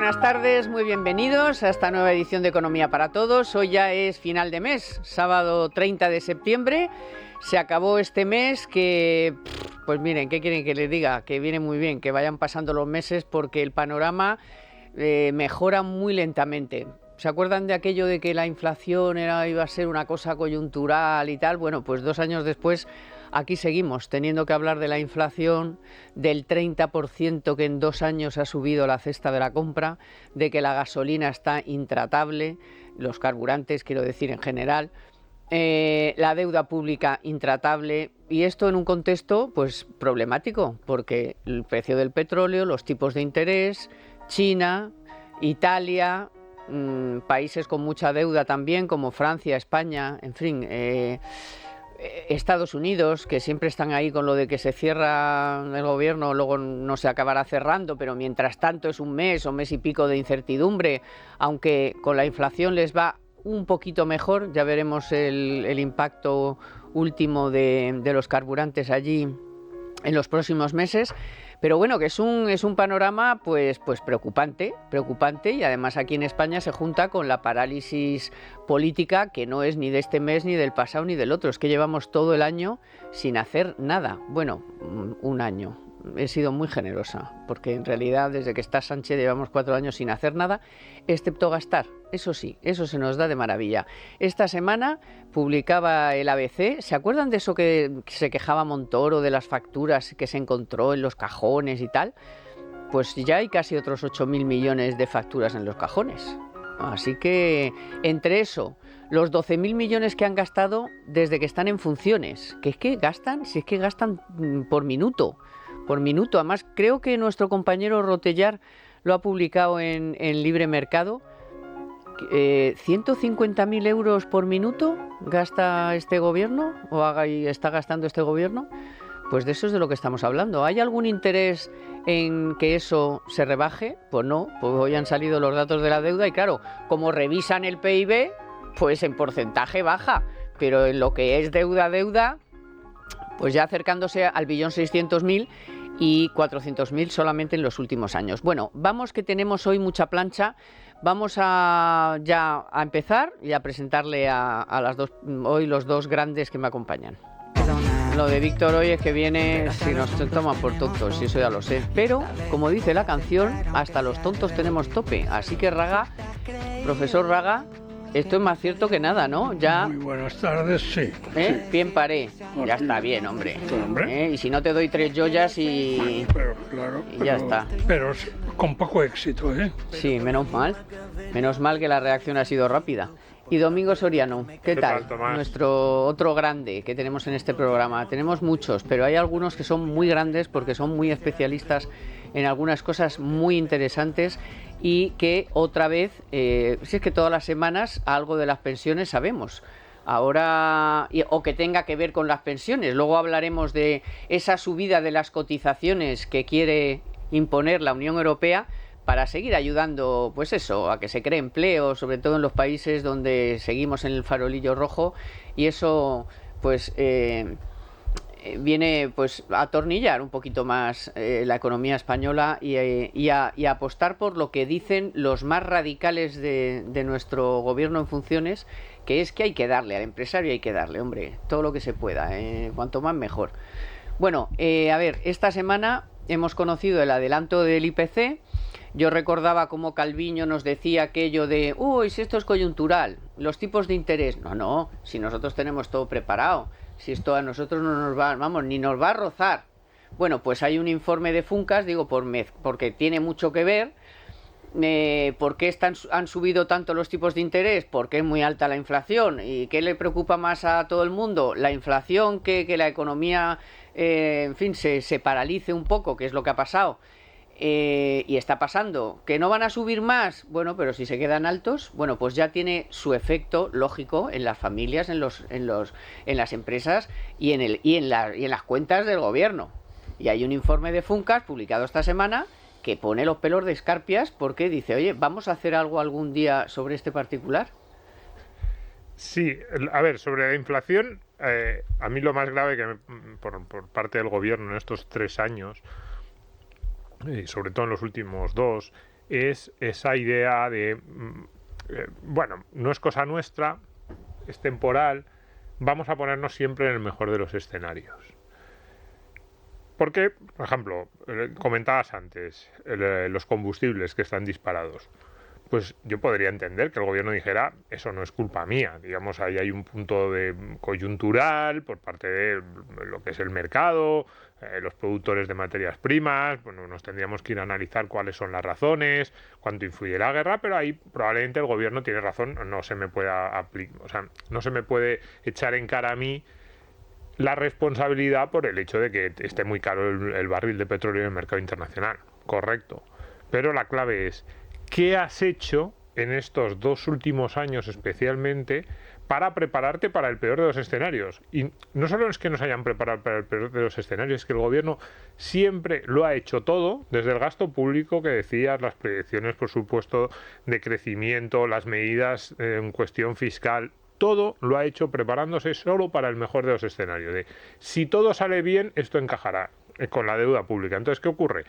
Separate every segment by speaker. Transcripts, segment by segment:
Speaker 1: buenas tardes, muy bienvenidos a esta nueva edición de Economía para Todos. Hoy ya es final de mes, sábado 30 de septiembre. Se acabó este mes que, pues miren, ¿qué quieren que les diga? Que viene muy bien, que vayan pasando los meses porque el panorama mejora muy lentamente. ¿Se acuerdan de aquello de que la inflación iba a ser una cosa coyuntural y tal? Bueno, pues 2 años después aquí seguimos teniendo que hablar de la inflación, del 30% que en 2 años ha subido la cesta de la compra, de que la gasolina está intratable, los carburantes quiero decir en general, la deuda pública intratable, y esto en un contexto pues problemático, porque el precio del petróleo, los tipos de interés, China, Italia, países con mucha deuda también como Francia, España, en fin, Estados Unidos, que siempre están ahí con lo de que se cierra el gobierno, luego no se acabará cerrando, pero mientras tanto es un mes o mes y pico de incertidumbre, aunque con la inflación les va un poquito mejor. Ya veremos el impacto último de los carburantes allí en los próximos meses. Pero bueno, que es un panorama pues preocupante, y además aquí en España se junta con la parálisis política que no es ni de este mes, ni del pasado, ni del otro. Es que llevamos todo el año sin hacer nada. Bueno, un año. He sido muy generosa, porque en realidad desde que está Sánchez llevamos 4 años sin hacer nada, excepto gastar. Eso sí, eso se nos da de maravilla. Esta semana publicaba el ABC, ¿se acuerdan de eso que se quejaba Montoro, de las facturas que se encontró en los cajones y tal? Pues ya hay casi otros 8.000 millones de facturas en los cajones. Así que entre eso, los 12.000 millones que han gastado desde que están en funciones, que es que gastan, si es que gastan por minuto. Además, creo que nuestro compañero Rotellar lo ha publicado en Libre Mercado. 150.000 euros por minuto gasta este gobierno, está gastando este gobierno. Pues de eso es de lo que estamos hablando. ¿Hay algún interés en que eso se rebaje? Pues no, pues hoy han salido los datos de la deuda y claro, como revisan el PIB, pues en porcentaje baja, pero en lo que es deuda, pues ya acercándose al 1.600.000 y 400.000 solamente en los últimos años. Bueno, vamos que tenemos hoy mucha plancha. Vamos ya a empezar y a presentarle hoy los dos grandes que me acompañan. Lo de Víctor hoy es que viene, si nos toman por tontos, y eso ya lo sé. Pero, como dice la canción, hasta los tontos tenemos tope. Así que Raga, profesor Raga, esto es más cierto que nada, ¿no? Ya.
Speaker 2: Muy buenas tardes, sí.
Speaker 1: Sí. Bien paré. Ya está bien, hombre. Y si no te doy 3 joyas y...
Speaker 2: Pero, claro,
Speaker 1: y ya está.
Speaker 2: Pero con poco éxito, ¿eh?
Speaker 1: Sí, menos mal. Menos mal que la reacción ha sido rápida. Y Domingo Soriano, ¿qué tal? Nuestro otro grande que tenemos en este programa. Tenemos muchos, pero hay algunos que son muy grandes porque son muy especialistas en algunas cosas muy interesantes y que otra vez, si es que todas las semanas algo de las pensiones sabemos. Ahora, o que tenga que ver con las pensiones. Luego hablaremos de esa subida de las cotizaciones que quiere imponer la Unión Europea para seguir ayudando, pues eso, a que se cree empleo, sobre todo en los países donde seguimos en el farolillo rojo, y eso pues viene pues a atornillar un poquito más la economía española y a apostar por lo que dicen los más radicales de nuestro gobierno en funciones, que es que hay que darle al empresario, hay que darle, hombre, todo lo que se pueda, cuanto más mejor. Bueno, a ver, esta semana hemos conocido el adelanto del IPC. Yo recordaba cómo Calviño nos decía aquello de, uy, si esto es coyuntural, los tipos de interés. No, si nosotros tenemos todo preparado, si esto a nosotros no nos va, ni nos va a rozar. Bueno, pues hay un informe de Funcas, digo, porque tiene mucho que ver. ¿Por qué han subido tanto los tipos de interés? Porque es muy alta la inflación. ¿Y qué le preocupa más a todo el mundo? La inflación, que la economía, en fin, se paralice un poco, que es lo que ha pasado. Y está pasando. ¿Que no van a subir más? Bueno, pero si se quedan altos, bueno, pues ya tiene su efecto lógico en las familias, en las empresas y en las cuentas del gobierno. Y hay un informe de Funcas publicado esta semana que pone los pelos de escarpias porque dice, oye, ¿vamos a hacer algo algún día sobre este particular?
Speaker 3: Sí, a ver, sobre la inflación, a mí lo más grave que por parte del gobierno en estos 3 años, y sobre todo en los últimos 2, es esa idea de, bueno, no es cosa nuestra, es temporal, vamos a ponernos siempre en el mejor de los escenarios. Porque, por ejemplo, comentabas antes, los combustibles que están disparados. Pues yo podría entender que el gobierno dijera, eso no es culpa mía, digamos, ahí hay un punto de coyuntural por parte de lo que es el mercado, los productores de materias primas, bueno, nos tendríamos que ir a analizar cuáles son las razones, cuánto influye la guerra, pero ahí probablemente el gobierno tiene razón, no se me puede o sea, no se me puede echar en cara a mí la responsabilidad por el hecho de que esté muy caro el barril de petróleo en el mercado internacional, correcto, pero la clave es ¿qué has hecho en estos 2 últimos años especialmente para prepararte para el peor de los escenarios? Y no solo es que nos hayan preparado para el peor de los escenarios, es que el gobierno siempre lo ha hecho todo, desde el gasto público que decías, las proyecciones, por supuesto, de crecimiento, las medidas en cuestión fiscal, todo lo ha hecho preparándose solo para el mejor de los escenarios. De, si todo sale bien, esto encajará con la deuda pública. Entonces, ¿qué ocurre?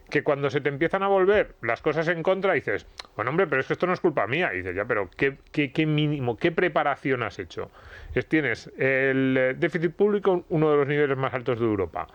Speaker 3: Que cuando se te empiezan a volver las cosas en contra, dices, bueno, hombre, pero es que esto no es culpa mía. Y dices, ya, pero ¿qué mínimo, qué preparación has hecho? Tienes el déficit público, uno de los niveles más altos de Europa.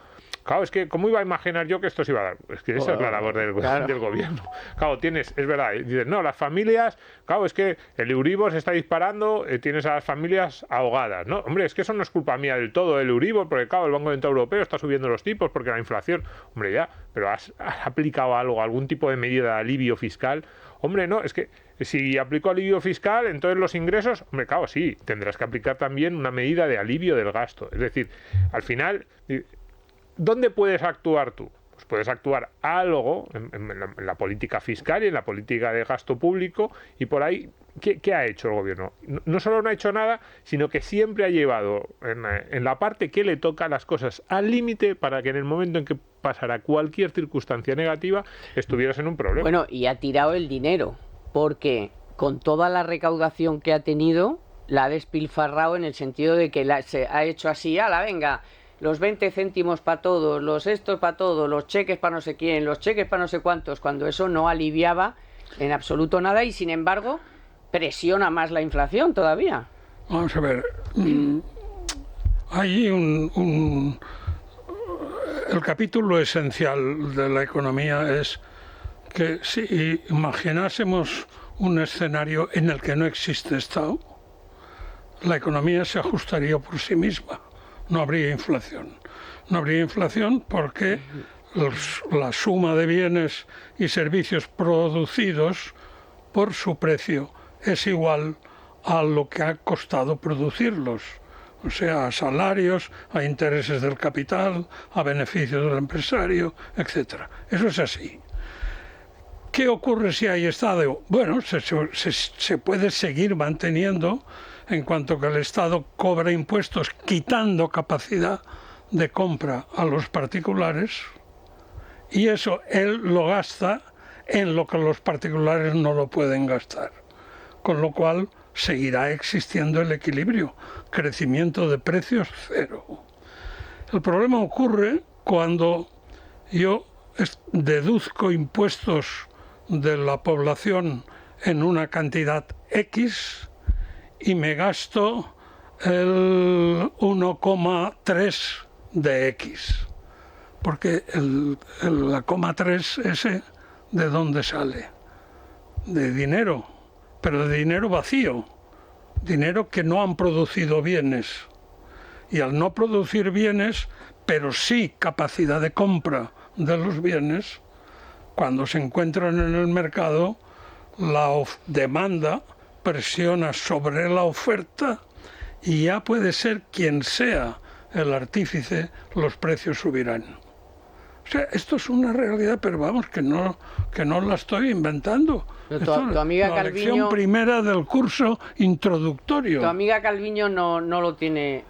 Speaker 3: Claro, es que, ¿cómo iba a imaginar yo que esto se iba a dar? Es que esa es la labor del gobierno. Claro, tienes, es verdad, dices, no, las familias, claro, es que el Euribor se está disparando, tienes a las familias ahogadas, ¿no? Hombre, es que eso no es culpa mía del todo, el Euribor, porque claro, el Banco Central Europeo está subiendo los tipos porque la inflación, hombre, ya, pero ¿has aplicado algo, algún tipo de medida de alivio fiscal? Hombre, no, es que si aplico alivio fiscal, entonces los ingresos, hombre, claro, sí, tendrás que aplicar también una medida de alivio del gasto. Es decir, al final, ¿dónde puedes actuar tú? Pues puedes actuar algo en la política fiscal y en la política de gasto público y por ahí, ¿qué ha hecho el gobierno? No solo no ha hecho nada, sino que siempre ha llevado en la parte que le toca las cosas al límite para que en el momento en que pasara cualquier circunstancia negativa estuvieras en un problema.
Speaker 1: Bueno, y ha tirado el dinero, porque con toda la recaudación que ha tenido, la ha despilfarrado en el sentido de que se ha hecho así, ¡ala, venga! Los 20 céntimos para todos, los estos para todos, los cheques para no sé quién, los cheques para no sé cuántos, cuando eso no aliviaba en absoluto nada y sin embargo presiona más la inflación todavía.
Speaker 2: Vamos a ver, hay el capítulo esencial de la economía es que si imaginásemos un escenario en el que no existe Estado, la economía se ajustaría por sí misma. No habría inflación. No habría inflación porque la suma de bienes y servicios producidos por su precio es igual a lo que ha costado producirlos. O sea, a salarios, a intereses del capital, a beneficios del empresario, etc. Eso es así. ¿Qué ocurre si hay Estado? Bueno, se puede seguir manteniendo en cuanto que el Estado cobra impuestos quitando capacidad de compra a los particulares y eso él lo gasta en lo que los particulares no lo pueden gastar. Con lo cual seguirá existiendo el equilibrio, crecimiento de precios cero. El problema ocurre cuando yo deduzco impuestos de la población en una cantidad X y me gasto el 1,3 de X. Porque la coma 3 ese, ¿de dónde sale? De dinero, pero de dinero vacío, dinero que no han producido bienes. Y al no producir bienes, pero sí capacidad de compra de los bienes, cuando se encuentran en el mercado, la demanda presiona sobre la oferta y ya puede ser quien sea el artífice, los precios subirán. O sea, esto es una realidad, pero vamos, que no la estoy inventando.
Speaker 1: Tu amiga
Speaker 2: la
Speaker 1: Calviño,
Speaker 2: lección primera del curso introductorio.
Speaker 1: Tu amiga Calviño no lo tiene...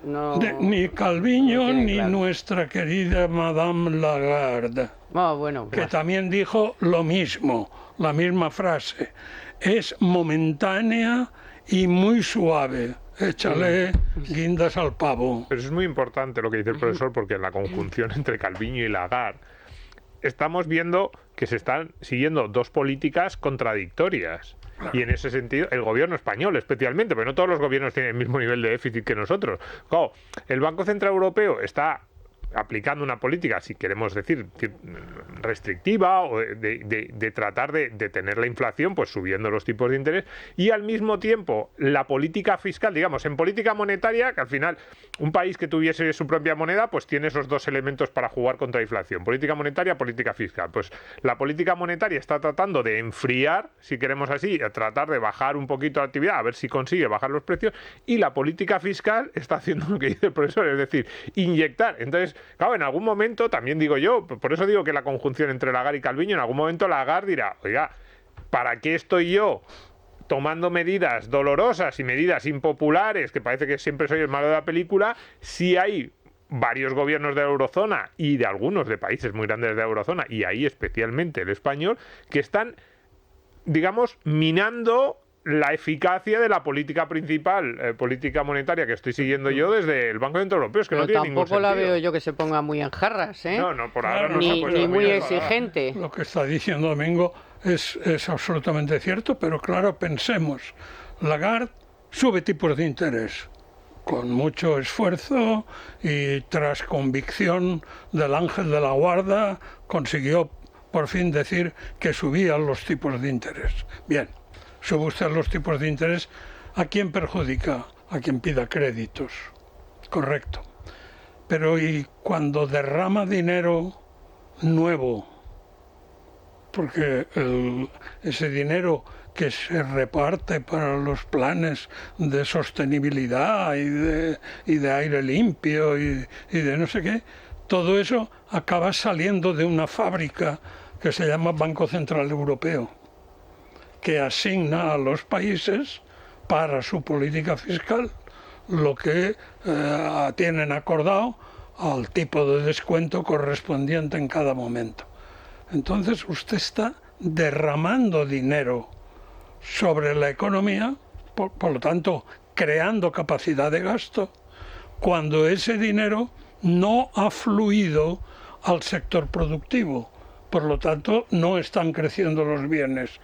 Speaker 2: Ni Calviño
Speaker 1: no tiene
Speaker 2: ni
Speaker 1: claro.
Speaker 2: Nuestra querida Madame Lagarde,
Speaker 1: Bueno,
Speaker 2: que también dijo lo mismo, la misma frase. Es momentánea y muy suave. Échale guindas al pavo.
Speaker 3: Pero es muy importante lo que dice el profesor porque en la conjunción entre Calviño y Lagarde estamos viendo que se están siguiendo dos políticas contradictorias. Y en ese sentido, el gobierno español especialmente, pero no todos los gobiernos tienen el mismo nivel de déficit que nosotros. Claro, el Banco Central Europeo está aplicando una política, si queremos decir, restrictiva, o de tratar de tener la inflación, pues subiendo los tipos de interés, y al mismo tiempo la política fiscal, digamos, en política monetaria, que al final un país que tuviese su propia moneda, pues tiene esos dos elementos para jugar contra la inflación, política monetaria, política fiscal. Pues la política monetaria está tratando de enfriar, si queremos así, tratar de bajar un poquito la actividad, a ver si consigue bajar los precios, y la política fiscal está haciendo lo que dice el profesor, es decir, inyectar. Entonces, claro, en algún momento, también digo yo, por eso digo que la conjunción entre Lagarde y Calviño, en algún momento Lagarde dirá, oiga, ¿para qué estoy yo tomando medidas dolorosas y medidas impopulares, que parece que siempre soy el malo de la película, si hay varios gobiernos de la eurozona y de algunos de países muy grandes de la eurozona, y ahí especialmente el español, que están, digamos, minando la eficacia de la política principal, política monetaria que estoy siguiendo yo desde el Banco Central Europeo? Es que
Speaker 1: pero
Speaker 3: no tiene ningún
Speaker 1: tampoco
Speaker 3: sentido.
Speaker 1: la veo yo que se ponga muy en jarras, ¿eh?
Speaker 3: No, por ahora no se ha puesto
Speaker 1: ni muy
Speaker 3: en
Speaker 1: exigente.
Speaker 2: Lo que está diciendo Domingo es absolutamente cierto, pero claro, pensemos, Lagarde sube tipos de interés con mucho esfuerzo y tras convicción del ángel de la guarda consiguió por fin decir que subían los tipos de interés. Bien, sube usted los tipos de interés, ¿a quién perjudica? A quien pida créditos, correcto. Pero ¿y cuando derrama dinero nuevo? Porque ese dinero que se reparte para los planes de sostenibilidad y de aire limpio y de no sé qué, todo eso acaba saliendo de una fábrica que se llama Banco Central Europeo, que asigna a los países para su política fiscal lo que tienen acordado al tipo de descuento correspondiente en cada momento. Entonces usted está derramando dinero sobre la economía, por lo tanto creando capacidad de gasto, cuando ese dinero no ha fluido al sector productivo. Por lo tanto, no están creciendo los bienes.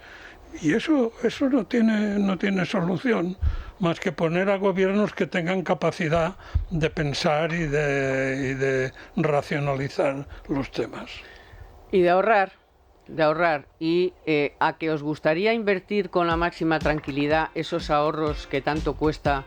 Speaker 2: Y eso no tiene solución más que poner a gobiernos que tengan capacidad de pensar y de racionalizar los temas.
Speaker 1: Y de ahorrar. Y a que os gustaría invertir con la máxima tranquilidad esos ahorros que tanto cuesta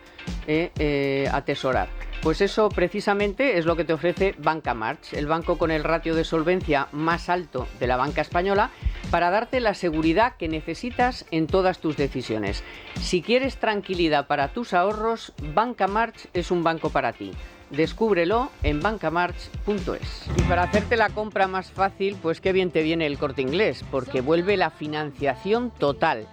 Speaker 1: atesorar. Pues eso precisamente es lo que te ofrece Banca March, el banco con el ratio de solvencia más alto de la banca española, para darte la seguridad que necesitas en todas tus decisiones. Si quieres tranquilidad para tus ahorros, Banca March es un banco para ti. Descúbrelo en bancamarch.es. Y para hacerte la compra más fácil, pues qué bien te viene el Corte Inglés, porque vuelve la financiación total.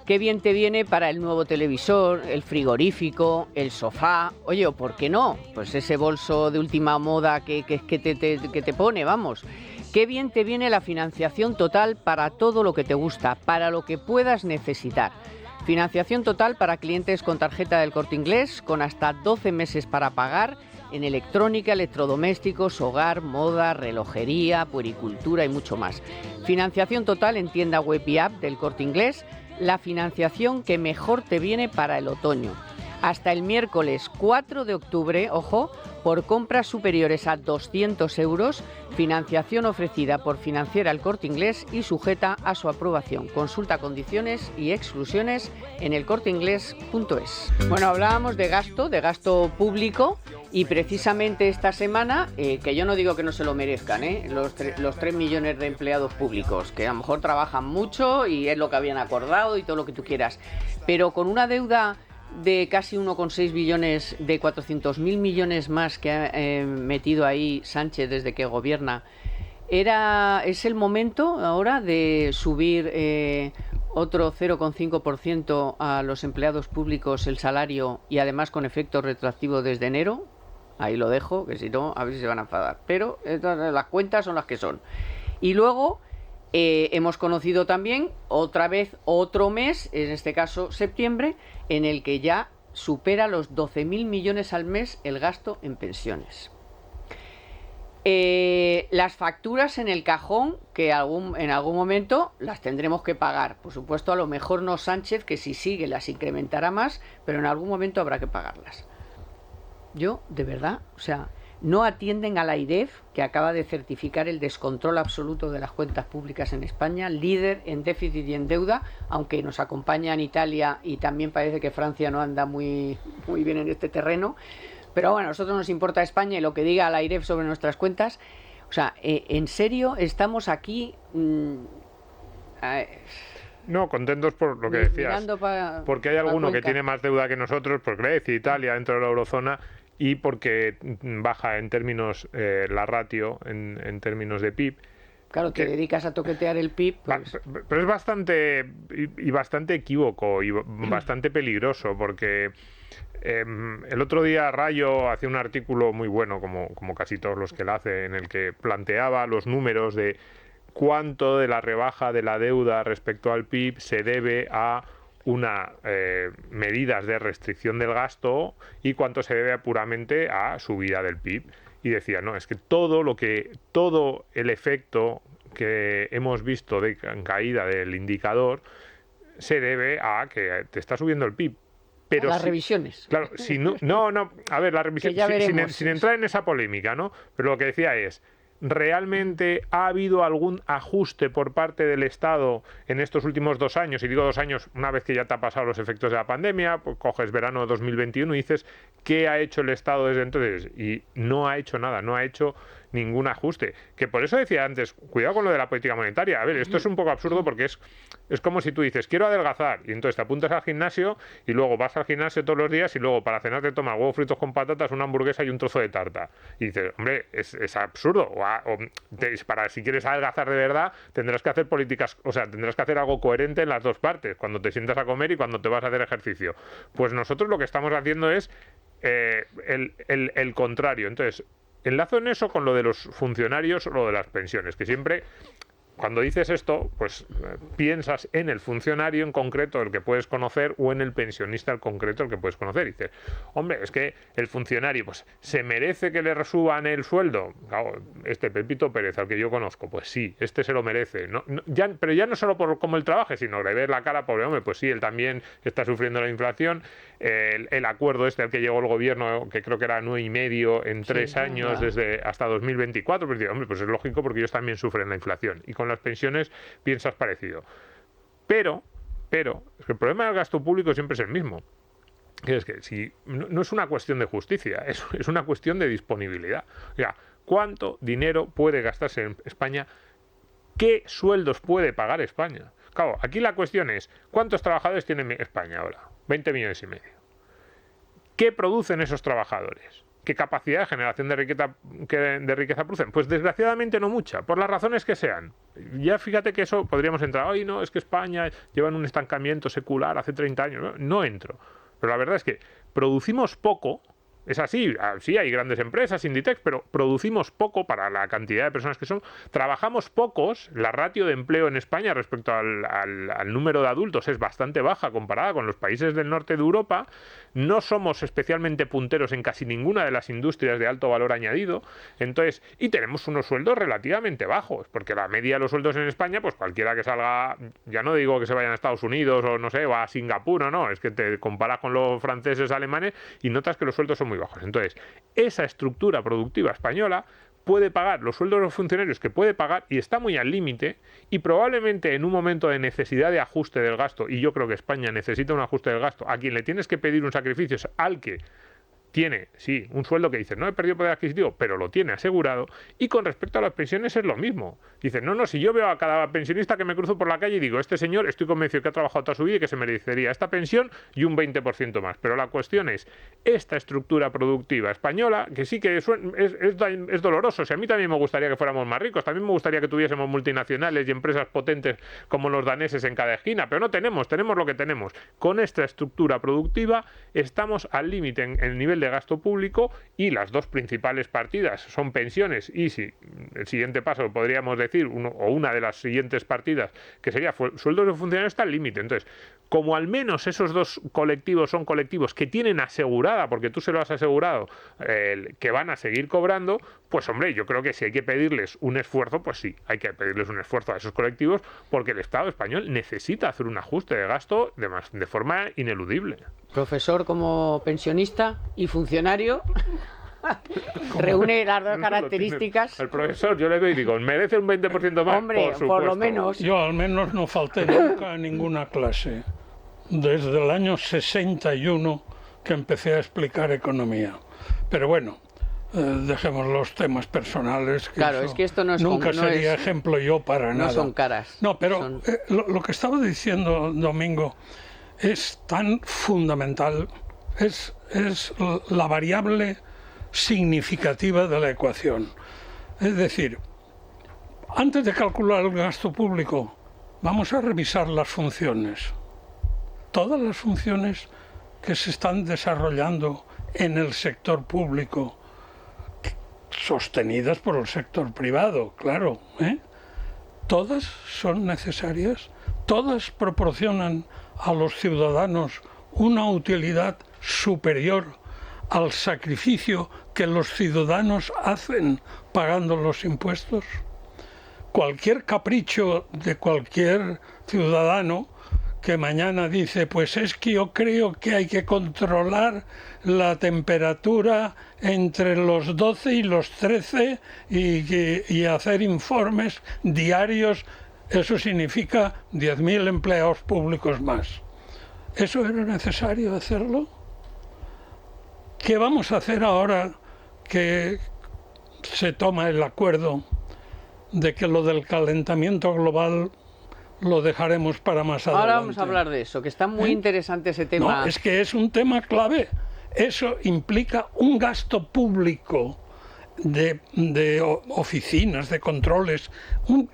Speaker 1: Qué bien te viene para el nuevo televisor, el frigorífico, el sofá. Oye, ¿o por qué no? Pues ese bolso de última moda que te pone, vamos. Qué bien te viene la financiación total para todo lo que te gusta, para lo que puedas necesitar. Financiación total para clientes con tarjeta del Corte Inglés, con hasta 12 meses para pagar en electrónica, electrodomésticos, hogar, moda, relojería, puericultura y mucho más. Financiación total en tienda web y app del Corte Inglés, la financiación que mejor te viene para el otoño. Hasta el miércoles 4 de octubre, ojo, por compras superiores a 200 euros, financiación ofrecida por Financiera El Corte Inglés y sujeta a su aprobación. Consulta condiciones y exclusiones en elcorteinglés.es. Bueno, hablábamos de gasto público, y precisamente esta semana, que yo no digo que no se lo merezcan, los 3 millones de empleados públicos, que a lo mejor trabajan mucho y es lo que habían acordado y todo lo que tú quieras, pero con una deuda de casi 1,6 billones, de 400.000 millones más que ha metido ahí Sánchez desde que gobierna, es el momento ahora de subir otro 0,5% a los empleados públicos el salario, y además con efecto retroactivo desde enero. Ahí lo dejo, que si no, a ver si se van a enfadar. Pero las cuentas son las que son. Y luego hemos conocido también otra vez otro mes, en este caso septiembre, en el que ya supera los 12.000 millones al mes el gasto en pensiones. Las facturas en el cajón, que en algún momento las tendremos que pagar. Por supuesto, a lo mejor no Sánchez, que si sigue las incrementará más, pero en algún momento habrá que pagarlas. Yo, de verdad, o sea, no atienden a la AIREF, que acaba de certificar el descontrol absoluto de las cuentas públicas en España, líder en déficit y en deuda, aunque nos acompañan Italia y también parece que Francia no anda muy bien en este terreno. Pero bueno, a nosotros nos importa España y lo que diga la AIREF sobre nuestras cuentas. O sea, en serio, estamos aquí...
Speaker 3: No, contentos por lo que decías. Porque hay alguno que tiene más deuda que nosotros, por Grecia, Italia, dentro de la eurozona, y porque baja en términos la ratio, en términos de PIB.
Speaker 1: Claro, te dedicas a toquetear el PIB. Pues...
Speaker 3: Pero es bastante equívoco y bastante peligroso, porque el otro día Rayo hacía un artículo muy bueno, como casi todos los que él hace, en el que planteaba los números de cuánto de la rebaja de la deuda respecto al PIB se debe a medidas de restricción del gasto y cuánto se debe puramente a subida del PIB. Y decía, no, es que todo el efecto que hemos visto de caída del indicador se debe a que te está subiendo el PIB. Pero
Speaker 1: las revisiones.
Speaker 3: Claro, si no, a ver, la revisión, sin entrar en esa polémica, ¿no? Pero lo que decía es, ¿realmente ha habido algún ajuste por parte del Estado en estos últimos 2 años? Y digo 2 años, una vez que ya te ha pasado los efectos de la pandemia, pues coges verano de 2021 y dices, ¿qué ha hecho el Estado desde entonces? Y no ha hecho nada, no ha hecho ningún ajuste. Que por eso decía antes, cuidado con lo de la política monetaria. A ver, esto es un poco absurdo porque es como si tú dices, quiero adelgazar, y entonces te apuntas al gimnasio y luego vas al gimnasio todos los días y luego para cenar te tomas huevos fritos con patatas, una hamburguesa y un trozo de tarta. Y dices, hombre, es absurdo. Para si quieres adelgazar de verdad, tendrás que hacer políticas, o sea, tendrás que hacer algo coherente en las dos partes, cuando te sientas a comer y cuando te vas a hacer ejercicio. Pues nosotros lo que estamos haciendo es el contrario. Entonces, enlazo en eso con lo de los funcionarios o lo de las pensiones, que siempre, cuando dices esto, pues piensas en el funcionario en concreto, el que puedes conocer, o en el pensionista en concreto, el que puedes conocer. Y dices, hombre, es que el funcionario, pues, ¿se merece que le suban el sueldo? Claro, Pepito Pérez, al que yo conozco, pues sí, se lo merece. Pero ya no solo por cómo él trabaje, sino le ves la cara, pobre hombre, pues sí, él también está sufriendo la inflación. El acuerdo al que llegó el gobierno, que creo que era 9,5 en 3 años, desde hasta 2024, pues digo, hombre, pues es lógico porque ellos también sufren la inflación. Y con las pensiones piensas parecido. Pero es que el problema del gasto público siempre es el mismo. Es que si no es una cuestión de justicia, es una cuestión de disponibilidad. O sea, ¿cuánto dinero puede gastarse en España? ¿Qué sueldos puede pagar España? Claro, aquí la cuestión es, ¿cuántos trabajadores tiene España ahora? 20,5 millones. ¿Qué producen esos trabajadores? ¿Qué capacidad de generación de riqueza producen? Pues desgraciadamente no mucha, por las razones que sean. Ya fíjate que eso podríamos entrar, ay no, es que España lleva en un estancamiento secular hace 30 años. No entro. Pero la verdad es que producimos poco. Es así, sí hay grandes empresas, Inditex, pero producimos poco para la cantidad de personas que son. Trabajamos pocos, la ratio de empleo en España respecto al número de adultos es bastante baja comparada con los países del norte de Europa. No somos especialmente punteros en casi ninguna de las industrias de alto valor añadido. Entonces, y tenemos unos sueldos relativamente bajos, porque la media de los sueldos en España, pues cualquiera que salga, ya no digo que se vayan a Estados Unidos o no sé, o a Singapur o no, es que te comparas con los franceses, alemanes y notas que los sueldos son muy bajos. Entonces, esa estructura productiva española puede pagar los sueldos de los funcionarios que puede pagar y está muy al límite, y probablemente en un momento de necesidad de ajuste del gasto, y yo creo que España necesita un ajuste del gasto, a quien le tienes que pedir un sacrificio es al que tiene, sí, un sueldo que dice, no he perdido poder adquisitivo, pero lo tiene asegurado. Y con respecto a las pensiones es lo mismo. Dice, no, si yo veo a cada pensionista que me cruzo por la calle y digo, este señor estoy convencido que ha trabajado toda su vida y que se merecería esta pensión y un 20% más. Pero la cuestión es, esta estructura productiva española, que sí que es doloroso. O sea, a mí también me gustaría que fuéramos más ricos, también me gustaría que tuviésemos multinacionales y empresas potentes como los daneses en cada esquina, pero no tenemos lo que tenemos. Con esta estructura productiva estamos al límite en el nivel de de gasto público, y las dos principales partidas son pensiones, y si el siguiente paso podríamos decir, una de las siguientes partidas, que sería sueldos de funcionarios, está al límite. Entonces, como al menos esos dos colectivos son colectivos que tienen asegurada, porque tú se lo has asegurado, que van a seguir cobrando, pues hombre, yo creo que si hay que pedirles un esfuerzo, pues sí, hay que pedirles un esfuerzo a esos colectivos, porque el Estado español necesita hacer un ajuste de gasto de forma ineludible.
Speaker 1: Profesor, como pensionista y funcionario, reúne las dos características.
Speaker 3: El profesor, yo le doy y digo, merece un 20% más.
Speaker 1: Hombre, por lo menos.
Speaker 2: Yo al menos no falté nunca a ninguna clase, desde el año 61 que empecé a explicar economía. Pero bueno, dejemos los temas personales. Que
Speaker 1: claro, es que esto no es
Speaker 2: nunca sería ejemplo yo para nada.
Speaker 1: No son caras.
Speaker 2: No, pero lo que estaba diciendo Domingo es tan fundamental, es la variable significativa de la ecuación. Es decir, antes de calcular el gasto público, vamos a revisar las funciones. Todas las funciones que se están desarrollando en el sector público, sostenidas por el sector privado, claro, todas son necesarias, todas proporcionan a los ciudadanos una utilidad superior al sacrificio que los ciudadanos hacen pagando los impuestos. Cualquier capricho de cualquier ciudadano que mañana dice, pues es que yo creo que hay que controlar la temperatura entre los 12 y los 13 y hacer informes diarios, eso significa 10.000 empleados públicos más. ¿Eso era necesario hacerlo? ¿Qué vamos a hacer ahora que se toma el acuerdo de que lo del calentamiento global lo dejaremos para más adelante?
Speaker 1: Ahora vamos a hablar de eso, que está muy interesante ese tema.
Speaker 2: No, es que es un tema clave. Eso implica un gasto público de oficinas, de controles, un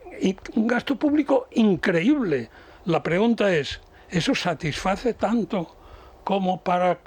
Speaker 2: gasto público increíble. La pregunta es, ¿eso satisface tanto como para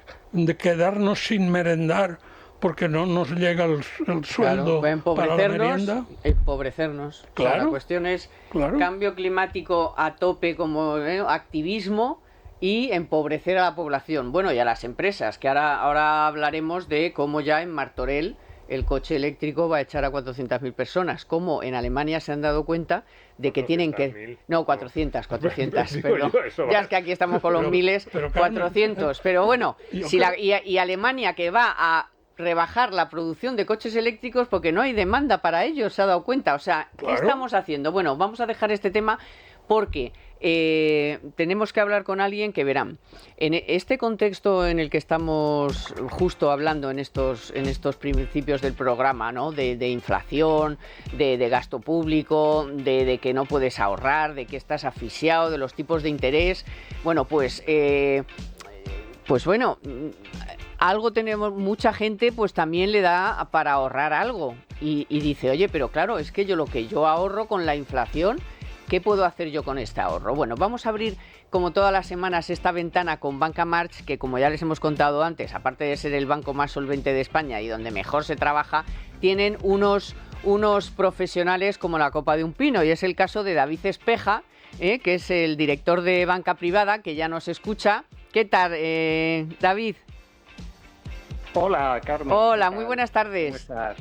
Speaker 2: quedarnos sin merendar porque no nos llega el sueldo para la merienda?
Speaker 1: Empobrecernos.
Speaker 2: Claro,
Speaker 1: o sea, la cuestión es cambio climático a tope como activismo y empobrecer a la población. Bueno, y a las empresas, que ahora hablaremos de cómo ya en Martorell el coche eléctrico va a echar a 400.000 personas. Como en Alemania se han dado cuenta de que tienen que... No, 400, perdón. Ya es que aquí estamos con los miles, 400. Pero bueno, y Alemania, que va a rebajar la producción de coches eléctricos porque no hay demanda para ellos, se ha dado cuenta. O sea, ¿qué estamos haciendo? Bueno, vamos a dejar este tema porque tenemos que hablar con alguien que, verán, en este contexto en el que estamos justo hablando en estos principios del programa, ¿no? De inflación, de gasto público, de que no puedes ahorrar, de que estás asfixiado, de los tipos de interés. Bueno, pues bueno, algo tenemos, mucha gente pues también le da para ahorrar algo y dice, oye, pero claro, es que lo que yo ahorro con la inflación, ¿qué puedo hacer yo con este ahorro? Bueno, vamos a abrir, como todas las semanas, esta ventana con Banca March, que como ya les hemos contado antes, aparte de ser el banco más solvente de España y donde mejor se trabaja, tienen unos profesionales como la copa de un pino, y es el caso de David Espeja, que es el director de Banca Privada, que ya nos escucha. ¿Qué tal, David?
Speaker 4: Hola, Carmen.
Speaker 1: Hola, muy buenas tardes.
Speaker 4: ¿Cómo estás?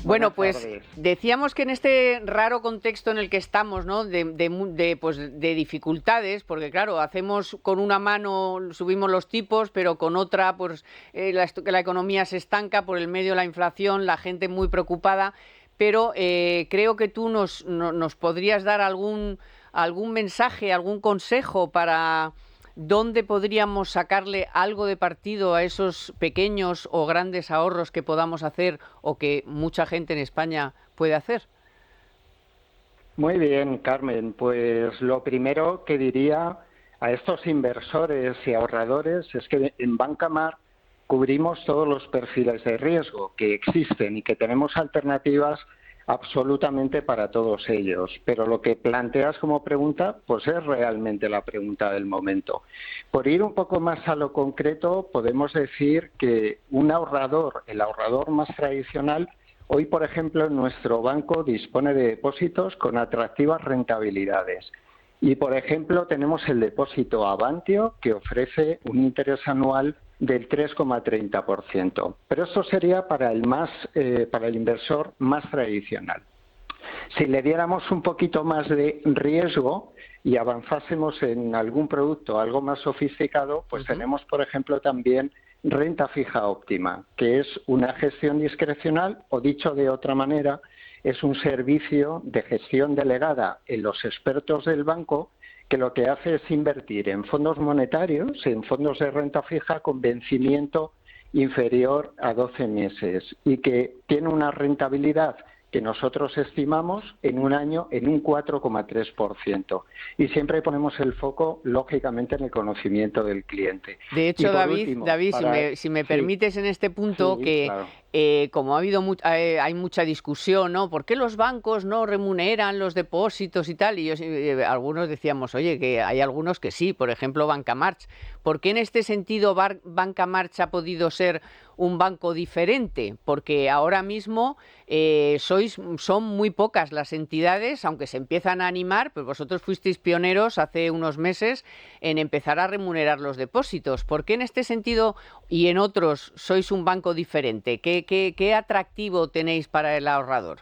Speaker 1: Bueno, pues decíamos que en este raro contexto en el que estamos, ¿no? De dificultades, porque claro, hacemos con una mano, subimos los tipos, pero con otra, pues la economía se estanca por el medio de la inflación, la gente muy preocupada, pero creo que tú nos podrías dar algún mensaje, algún consejo para dónde podríamos sacarle algo de partido a esos pequeños o grandes ahorros que podamos hacer o que mucha gente en España puede hacer.
Speaker 4: Muy bien, Carmen. Pues lo primero que diría a estos inversores y ahorradores es que en Bancamar cubrimos todos los perfiles de riesgo que existen y que tenemos alternativas absolutamente para todos ellos. Pero lo que planteas como pregunta, pues es realmente la pregunta del momento. Por ir un poco más a lo concreto, podemos decir que un ahorrador, el ahorrador más tradicional, hoy, por ejemplo, nuestro banco dispone de depósitos con atractivas rentabilidades. Y, por ejemplo, tenemos el depósito Avantio, que ofrece un interés anual del 3,30%. Pero esto sería para el inversor más tradicional. Si le diéramos un poquito más de riesgo y avanzásemos en algún producto algo más sofisticado, pues tenemos, por ejemplo, también renta fija óptima, que es una gestión discrecional, o dicho de otra manera, es un servicio de gestión delegada en los expertos del banco, que lo que hace es invertir en fondos monetarios, en fondos de renta fija con vencimiento inferior a 12 meses y que tiene una rentabilidad que nosotros estimamos en un año en un 4,3%. Y siempre ponemos el foco, lógicamente, en el conocimiento del cliente.
Speaker 1: De hecho, David,
Speaker 4: último,
Speaker 1: si me permites en este punto,
Speaker 4: sí,
Speaker 1: que
Speaker 4: claro.
Speaker 1: como ha habido hay mucha discusión, ¿no? ¿Por qué los bancos no remuneran los depósitos y tal? Y algunos decíamos, oye, que hay algunos que sí, por ejemplo, Banca March. ¿Por qué en este sentido Banca March ha podido ser un banco diferente? Porque ahora mismo son muy pocas las entidades, aunque se empiezan a animar, pues vosotros fuisteis pioneros hace unos meses en empezar a remunerar los depósitos. ¿Por qué en este sentido y en otros sois un banco diferente? ¿Qué atractivo tenéis para el ahorrador?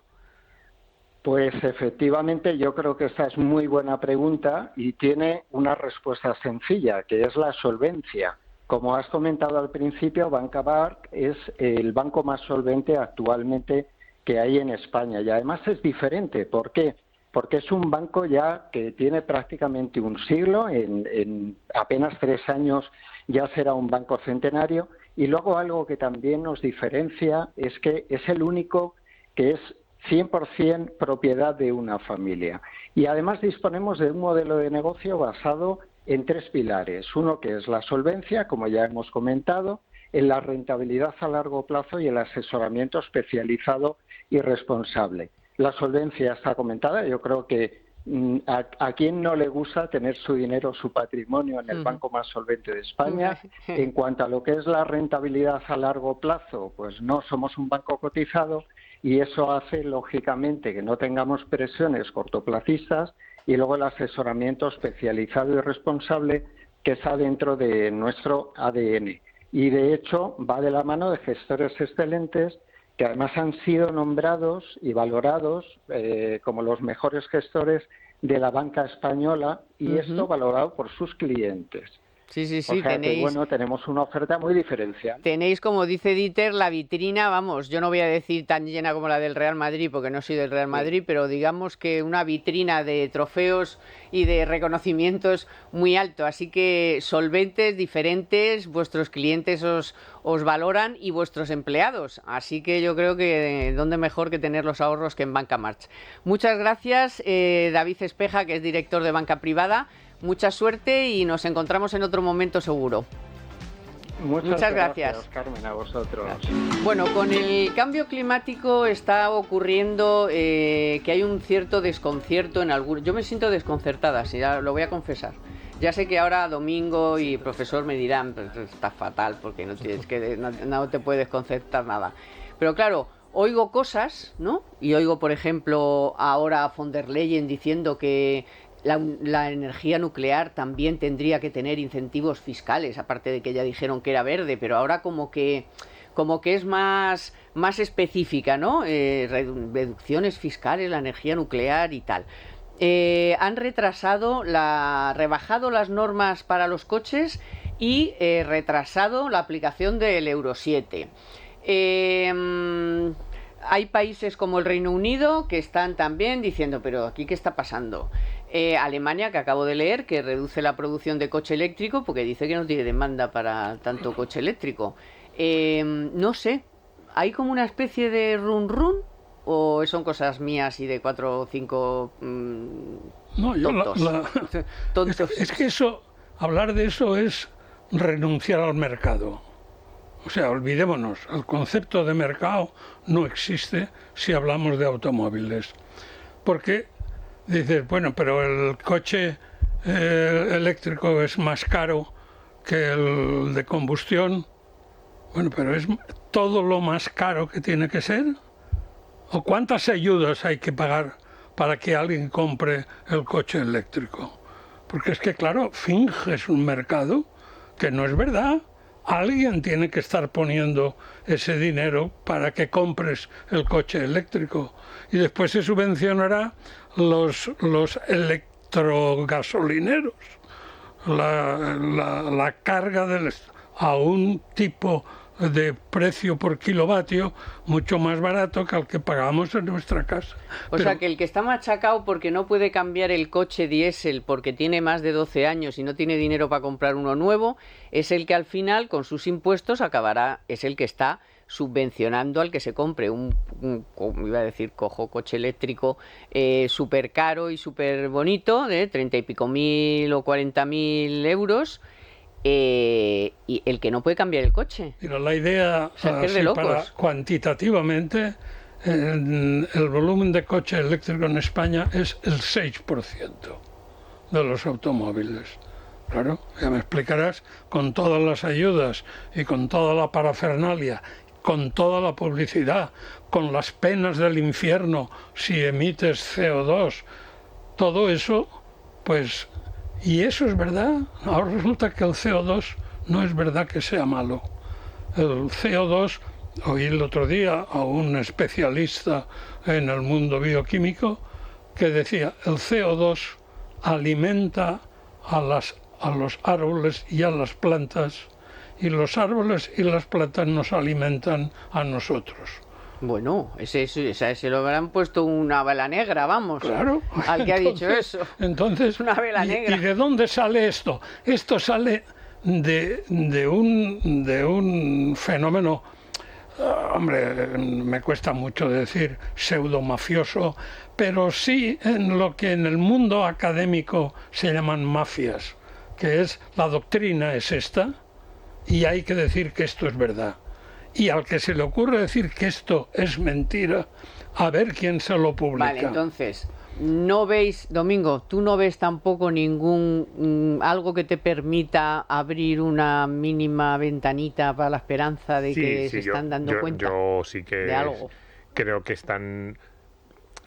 Speaker 4: Pues efectivamente yo creo que esta es muy buena pregunta y tiene una respuesta sencilla, que es la solvencia. Como has comentado al principio, Banca March es el banco más solvente actualmente que hay en España y además es diferente. ¿Por qué? Porque es un banco ya que tiene prácticamente un siglo, en apenas 3 años ya será un banco centenario, y luego algo que también nos diferencia es que es el único que es 100% propiedad de una familia. Y además disponemos de un modelo de negocio basado en 3 pilares. Uno que es la solvencia, como ya hemos comentado, en la rentabilidad a largo plazo y el asesoramiento especializado y responsable. La solvencia está comentada, yo creo que a quien no le gusta tener su dinero, su patrimonio en el banco más solvente de España. En cuanto a lo que es la rentabilidad a largo plazo, pues no somos un banco cotizado y eso hace, lógicamente, que no tengamos presiones cortoplacistas y luego el asesoramiento especializado y responsable que está dentro de nuestro ADN. Y, de hecho, va de la mano de gestores excelentes que además han sido nombrados y valorados como los mejores gestores de la banca española y esto valorado por sus clientes.
Speaker 1: Sí,
Speaker 4: O sea que, bueno, tenemos una oferta muy diferencial.
Speaker 1: Tenéis, como dice Dieter, la vitrina, vamos, yo no voy a decir tan llena como la del Real Madrid, porque no soy del Real Madrid, pero digamos que una vitrina de trofeos y de reconocimientos muy alto. Así que solventes, diferentes, vuestros clientes os valoran y vuestros empleados. Así que yo creo que dónde mejor que tener los ahorros que en Banca March. Muchas gracias, David Espeja, que es director de Banca Privada. Mucha suerte y nos encontramos en otro momento seguro.
Speaker 4: Muchas gracias, Carmen, a vosotros.
Speaker 1: Bueno, con el cambio climático está ocurriendo que hay un cierto desconcierto en algunos. Yo me siento desconcertada, si ya lo voy a confesar. Ya sé que ahora Domingo y profesor me dirán, pues, está fatal porque no te puede desconcertar nada. Pero claro, oigo cosas, ¿no? Y oigo, por ejemplo, ahora a von der Leyen diciendo que la energía nuclear también tendría que tener incentivos fiscales, aparte de que ya dijeron que era verde, pero ahora como que es más específica, ¿no? Reducciones fiscales, la energía nuclear y tal. Han rebajado las normas para los coches y retrasado la aplicación del Euro 7. Hay países como el Reino Unido que están también diciendo, pero ¿aquí qué está pasando? Alemania, que acabo de leer, que reduce la producción de coche eléctrico porque dice que no tiene demanda para tanto coche eléctrico. No sé, ¿hay como una especie de run o son cosas mías y de 4 o 5 tontos?
Speaker 2: Tontos. Es que hablar de eso es renunciar al mercado. O sea, olvidémonos, el concepto de mercado no existe si hablamos de automóviles. Porque dices, bueno, pero el coche eléctrico es más caro que el de combustión. Bueno, pero es todo lo más caro que tiene que ser. ¿O cuántas ayudas hay que pagar para que alguien compre el coche eléctrico? Porque es que, claro, finges un mercado que no es verdad. Alguien tiene que estar poniendo ese dinero para que compres el coche eléctrico. Y después se subvencionará los electrogasolineros, la carga a un tipo de precio por kilovatio mucho más barato que el que pagamos en nuestra casa.
Speaker 1: O sea, que el que está machacado porque no puede cambiar el coche diésel porque tiene más de 12 años y no tiene dinero para comprar uno nuevo, es el que al final, con sus impuestos, es el que está subvencionando al que se compre iba a decir, coche eléctrico súper caro y súper bonito, de 30 y pico mil o 40.000 euros, y el que no puede cambiar el coche.
Speaker 2: Pero la idea,
Speaker 1: o sea, que es de locos.
Speaker 2: Cuantitativamente, el volumen de coche eléctrico en España es el 6% de los automóviles. Claro, ya me explicarás, con todas las ayudas y con toda la parafernalia, con toda la publicidad, con las penas del infierno si emites CO2, todo eso, pues... ¿Y eso es verdad? Ahora resulta que el CO2 no es verdad que sea malo. El CO2, oí el otro día a un especialista en el mundo bioquímico que decía, el CO2 alimenta a los árboles y a las plantas, y los árboles y las plantas nos alimentan a nosotros.
Speaker 1: Bueno, ese lo habrán puesto una vela negra, vamos.
Speaker 2: Claro.
Speaker 1: Al que ha dicho eso.
Speaker 2: Entonces,
Speaker 1: una vela negra.
Speaker 2: ¿Y de dónde sale esto? Esto sale de un fenómeno, hombre, me cuesta mucho decir pseudomafioso, pero sí en lo que en el mundo académico se llaman mafias, que es la doctrina es esta, y hay que decir que esto es verdad. Y al que se le ocurre decir que esto es mentira, a ver quién se lo publica.
Speaker 1: Vale, entonces, no veis, Domingo, tú no ves tampoco algo que te permita abrir una mínima ventanita para la esperanza de que se están dando cuenta
Speaker 3: yo sí que
Speaker 1: de algo.
Speaker 3: Creo que están...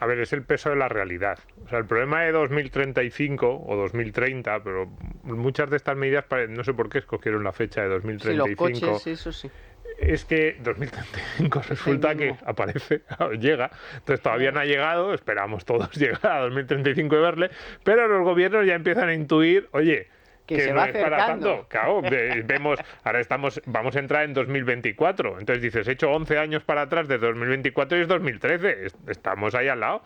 Speaker 3: A ver, es el peso de la realidad. O sea, el problema de 2035 o 2030, pero muchas de estas medidas, no sé por qué escogieron la fecha de 2035.
Speaker 1: Sí, los coches, eso sí.
Speaker 3: Es que 2035 resulta que aparece, llega, entonces todavía no ha llegado, esperamos todos llegar a 2035 y verle, pero los gobiernos ya empiezan a intuir, oye,
Speaker 1: que se va acercando.
Speaker 3: Claro, vemos, ahora vamos a entrar en 2024, entonces dices, he hecho 11 años para atrás de 2024 y es 2013, estamos ahí al lado,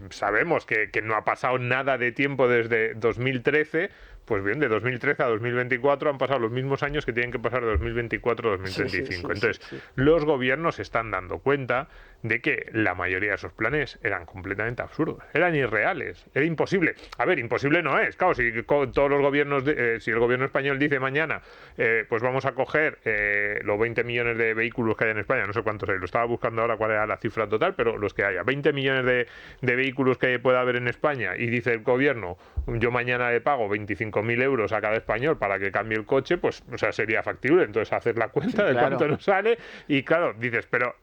Speaker 3: sabemos que no ha pasado nada de tiempo desde 2013. Pues bien, de 2013 a 2024 han pasado los mismos años que tienen que pasar de 2024 a 2035. Entonces, los gobiernos se están dando cuenta de que la mayoría de esos planes eran completamente absurdos, eran irreales, era imposible. A ver, imposible no es. Claro, si todos los gobiernos, si el gobierno español dice mañana, pues vamos a coger los 20 millones de vehículos que hay en España, no sé cuántos hay, lo estaba buscando ahora cuál era la cifra total, pero los que haya, 20 millones de vehículos que pueda haber en España, y dice el gobierno, yo mañana le pago 25.000 euros a cada español para que cambie el coche, pues, o sea, sería factible. Entonces, hacer la cuenta de cuánto nos sale, y claro, dices, pero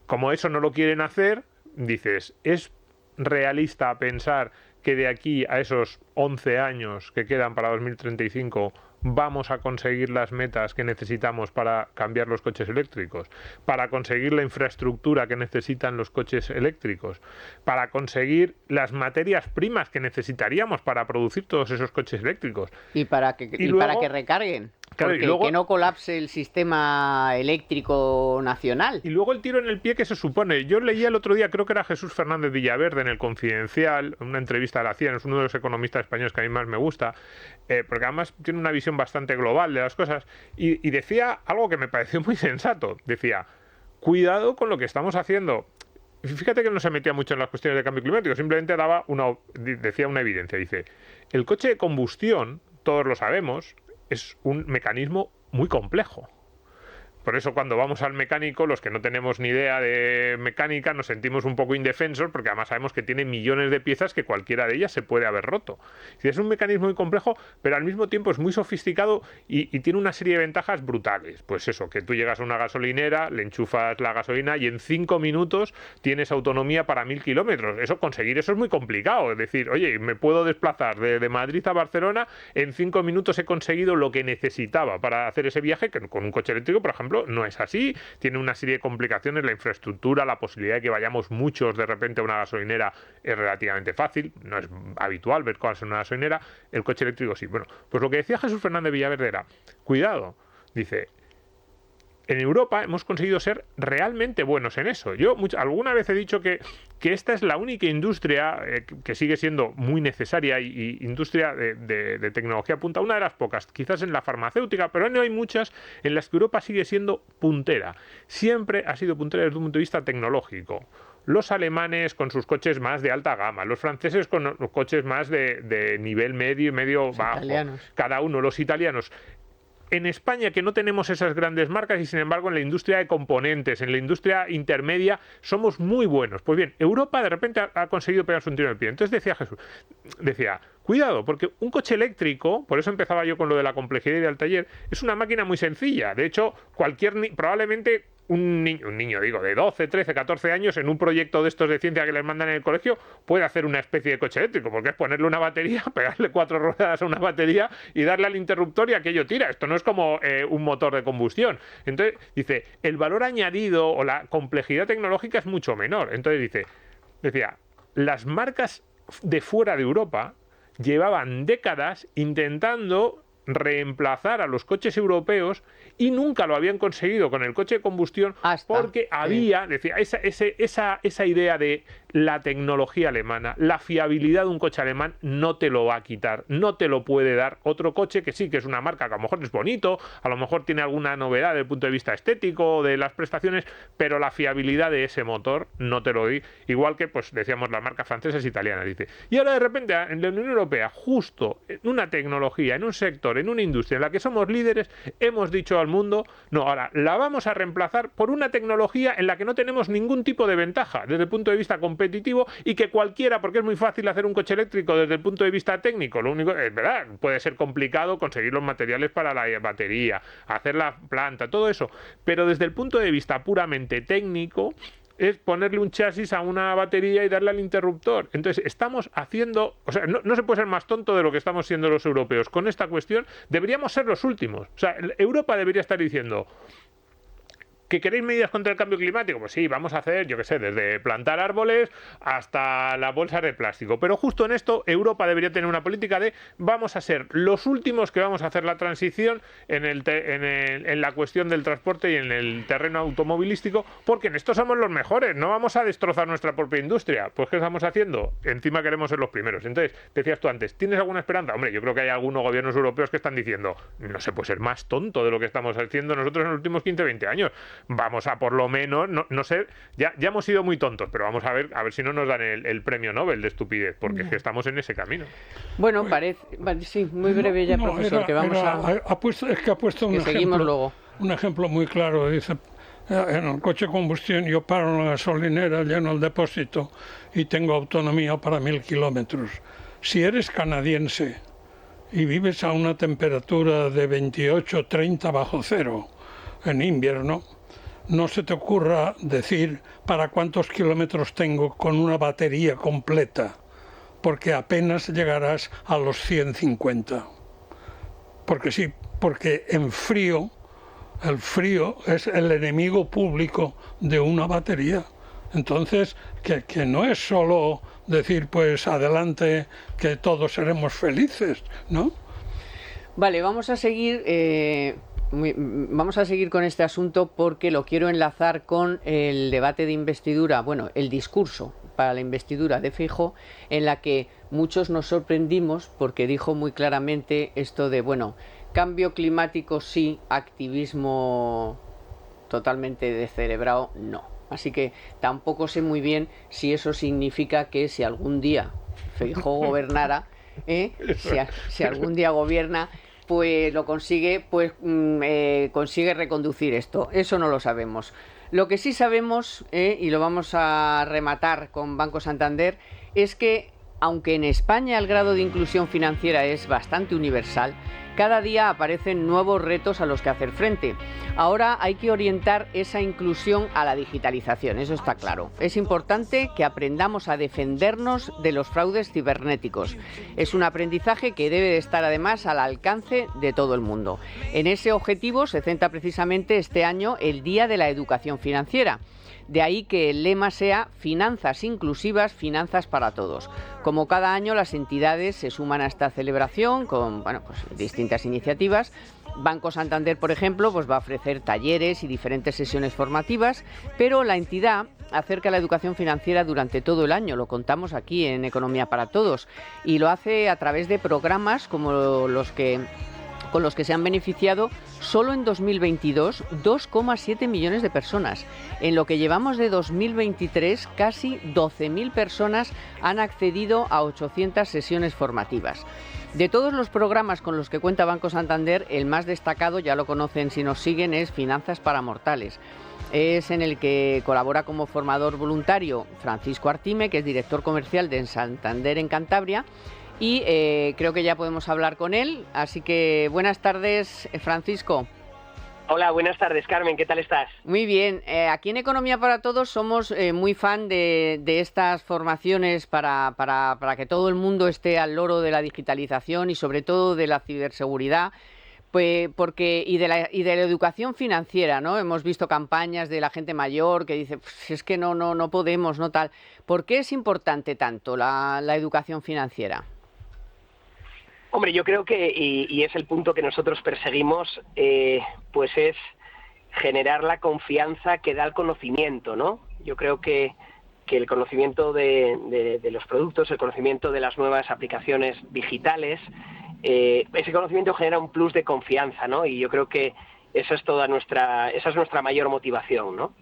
Speaker 3: como eso no lo quieren hacer, dices, ¿es realista pensar que de aquí a esos 11 años que quedan para 2035 vamos a conseguir las metas que necesitamos para cambiar los coches eléctricos, para conseguir la infraestructura que necesitan los coches eléctricos, para conseguir las materias primas que necesitaríamos para producir todos esos coches eléctricos?
Speaker 1: Y para que recarguen.
Speaker 3: Claro,
Speaker 1: porque que no colapse el sistema eléctrico nacional.
Speaker 3: Y luego el tiro en el pie que se supone. Yo leía el otro día, creo que era Jesús Fernández Villaverde en El Confidencial, una entrevista a la CIEN, es uno de los economistas españoles que a mí más me gusta, porque además tiene una visión bastante global de las cosas, y decía algo que me pareció muy sensato. Decía, cuidado con lo que estamos haciendo. Fíjate que no se metía mucho en las cuestiones de cambio climático, simplemente decía una evidencia. Dice, el coche de combustión, todos lo sabemos, es un mecanismo muy complejo. por eso cuando vamos al mecánico, los que no tenemos ni idea de mecánica, nos sentimos un poco indefensos, porque además sabemos que tiene millones de piezas que cualquiera de ellas se puede haber roto. Es un mecanismo muy complejo, pero al mismo tiempo es muy sofisticado y tiene una serie de ventajas brutales. Pues eso, que tú llegas a una gasolinera, le enchufas la gasolina y en 5 minutos tienes autonomía para 1000 kilómetros. Conseguir eso es muy complicado. Es decir, oye, me puedo desplazar de Madrid a Barcelona, en 5 minutos he conseguido lo que necesitaba para hacer ese viaje, que con un coche eléctrico, por ejemplo, no es así. Tiene una serie de complicaciones, la infraestructura, la posibilidad de que vayamos muchos de repente a una gasolinera es relativamente fácil, no es habitual ver cosas en una gasolinera, el coche eléctrico sí. Bueno, pues lo que decía Jesús Fernández Villaverde era, cuidado, dice, en Europa hemos conseguido ser realmente buenos en eso. Yo alguna vez he dicho que esta es la única industria que sigue siendo muy necesaria y industria de tecnología punta, una de las pocas, quizás en la farmacéutica, pero no hay muchas en las que Europa sigue siendo puntera. Siempre ha sido puntera desde un punto de vista tecnológico. Los alemanes con sus coches más de alta gama, los franceses con los coches más de nivel medio y medio bajo, cada uno, los italianos. En España, que no tenemos esas grandes marcas y sin embargo en la industria de componentes, en la industria intermedia, somos muy buenos. Pues bien, Europa de repente ha conseguido pegarse un tiro en el pie. Entonces decía Jesús, cuidado, porque un coche eléctrico, por eso empezaba yo con lo de la complejidad y del taller, es una máquina muy sencilla. De hecho, probablemente un niño de 12, 13, 14 años en un proyecto de estos de ciencia que les mandan en el colegio puede hacer una especie de coche eléctrico, porque es ponerle una batería, pegarle 4 ruedas a una batería y darle al interruptor y aquello tira. Esto no es como un motor de combustión. Entonces, dice, el valor añadido o la complejidad tecnológica es mucho menor. Entonces decía, las marcas de fuera de Europa llevaban décadas intentando reemplazar a los coches europeos y nunca lo habían conseguido con el coche de combustión porque había, decía, esa idea de la tecnología alemana, la fiabilidad de un coche alemán no te lo va a quitar, no te lo puede dar otro coche que sí, que es una marca que a lo mejor es bonito, a lo mejor tiene alguna novedad desde el punto de vista estético, de las prestaciones, pero la fiabilidad de ese motor no te lo di, igual que, pues decíamos, las marcas francesas e italianas, dice. Y ahora de repente en la Unión Europea, justo en una tecnología, en un sector, en una industria en la que somos líderes, hemos dicho al mundo, no, ahora la vamos a reemplazar por una tecnología en la que no tenemos ningún tipo de ventaja desde el punto de vista competitivo y que cualquiera, porque es muy fácil hacer un coche eléctrico desde el punto de vista técnico, lo único, es verdad, puede ser complicado conseguir los materiales para la batería, hacer la planta, todo eso, pero desde el punto de vista puramente técnico, es ponerle un chasis a una batería y darle al interruptor. Entonces, estamos haciendo... O sea, no se puede ser más tonto de lo que estamos siendo los europeos. Con esta cuestión, deberíamos ser los últimos. O sea, Europa debería estar diciendo... ¿Que queréis medidas contra el cambio climático? Pues sí, vamos a hacer, yo qué sé, desde plantar árboles hasta las bolsas de plástico. Pero justo en esto, Europa debería tener una política de vamos a ser los últimos que vamos a hacer la transición en la cuestión del transporte y en el terreno automovilístico, porque en esto somos los mejores, no vamos a destrozar nuestra propia industria. Pues ¿qué estamos haciendo? Encima queremos ser los primeros. Entonces, decías tú antes, ¿tienes alguna esperanza? Hombre, yo creo que hay algunos gobiernos europeos que están diciendo, no se puede ser más tonto de lo que estamos haciendo nosotros en los últimos 15, 20 años. Vamos a por lo menos, no sé, ya hemos sido muy tontos, pero vamos a ver si no nos dan el premio Nobel de estupidez, porque es que estamos en ese camino.
Speaker 1: Bueno, sí, muy breve ya, profesor, que vamos
Speaker 2: ha puesto un ejemplo muy claro. Dice, en el coche de combustión yo paro en la gasolinera, lleno el depósito y tengo autonomía para 1000 kilómetros. Si eres canadiense y vives a una temperatura de 28, 30 bajo cero en invierno, no se te ocurra decir para cuántos kilómetros tengo con una batería completa, porque apenas llegarás a los 150. Porque en frío, el frío es el enemigo público de una batería. Entonces, que no es solo decir, pues adelante, que todos seremos felices, ¿no?
Speaker 1: Vale, vamos a seguir con este asunto porque lo quiero enlazar con el debate de investidura, bueno, el discurso para la investidura de Feijóo, en la que muchos nos sorprendimos porque dijo muy claramente esto de, bueno, cambio climático sí, activismo totalmente descerebrado no. Así que tampoco sé muy bien si eso significa que si algún día Feijóo gobernara, si algún día gobierna, pues lo consigue, consigue reconducir esto. Eso no lo sabemos. Lo que sí sabemos, y lo vamos a rematar con Banco Santander, es que aunque en España el grado de inclusión financiera es bastante universal, cada día aparecen nuevos retos a los que hacer frente. Ahora hay que orientar esa inclusión a la digitalización, eso está claro. Es importante que aprendamos a defendernos de los fraudes cibernéticos. Es un aprendizaje que debe de estar además al alcance de todo el mundo. En ese objetivo se centra precisamente este año el Día de la Educación Financiera. De ahí que el lema sea Finanzas inclusivas, finanzas para todos. Como cada año, las entidades se suman a esta celebración con distintas iniciativas. Banco Santander, por ejemplo, va a ofrecer talleres y diferentes sesiones formativas, pero la entidad acerca la educación financiera durante todo el año. Lo contamos aquí en Economía para Todos y lo hace a través de programas como con los que se han beneficiado solo en 2022 2,7 millones de personas. En lo que llevamos de 2023, casi 12.000 personas han accedido a 800 sesiones formativas. De todos los programas con los que cuenta Banco Santander, el más destacado, ya lo conocen si nos siguen, es Finanzas para Mortales. Es en el que colabora como formador voluntario Francisco Artime, que es director comercial de Santander en Cantabria, y creo que ya podemos hablar con él. Así que buenas tardes, Francisco.
Speaker 5: Hola, buenas tardes, Carmen, ¿qué tal estás?
Speaker 1: Muy bien, aquí en Economía para Todos somos muy fan de estas formaciones para que todo el mundo esté al loro de la digitalización y sobre todo de la ciberseguridad. Pues y de la educación financiera, ¿no? Hemos visto campañas de la gente mayor que dice, es que no podemos, no tal. ¿Por qué es importante tanto la educación financiera?
Speaker 5: Hombre, yo creo que, y es el punto que nosotros perseguimos, pues es generar la confianza que da el conocimiento, ¿no? Yo creo que el conocimiento de los productos, el conocimiento de las nuevas aplicaciones digitales, ese conocimiento genera un plus de confianza, ¿no? Y yo creo que esa es nuestra mayor motivación, ¿no?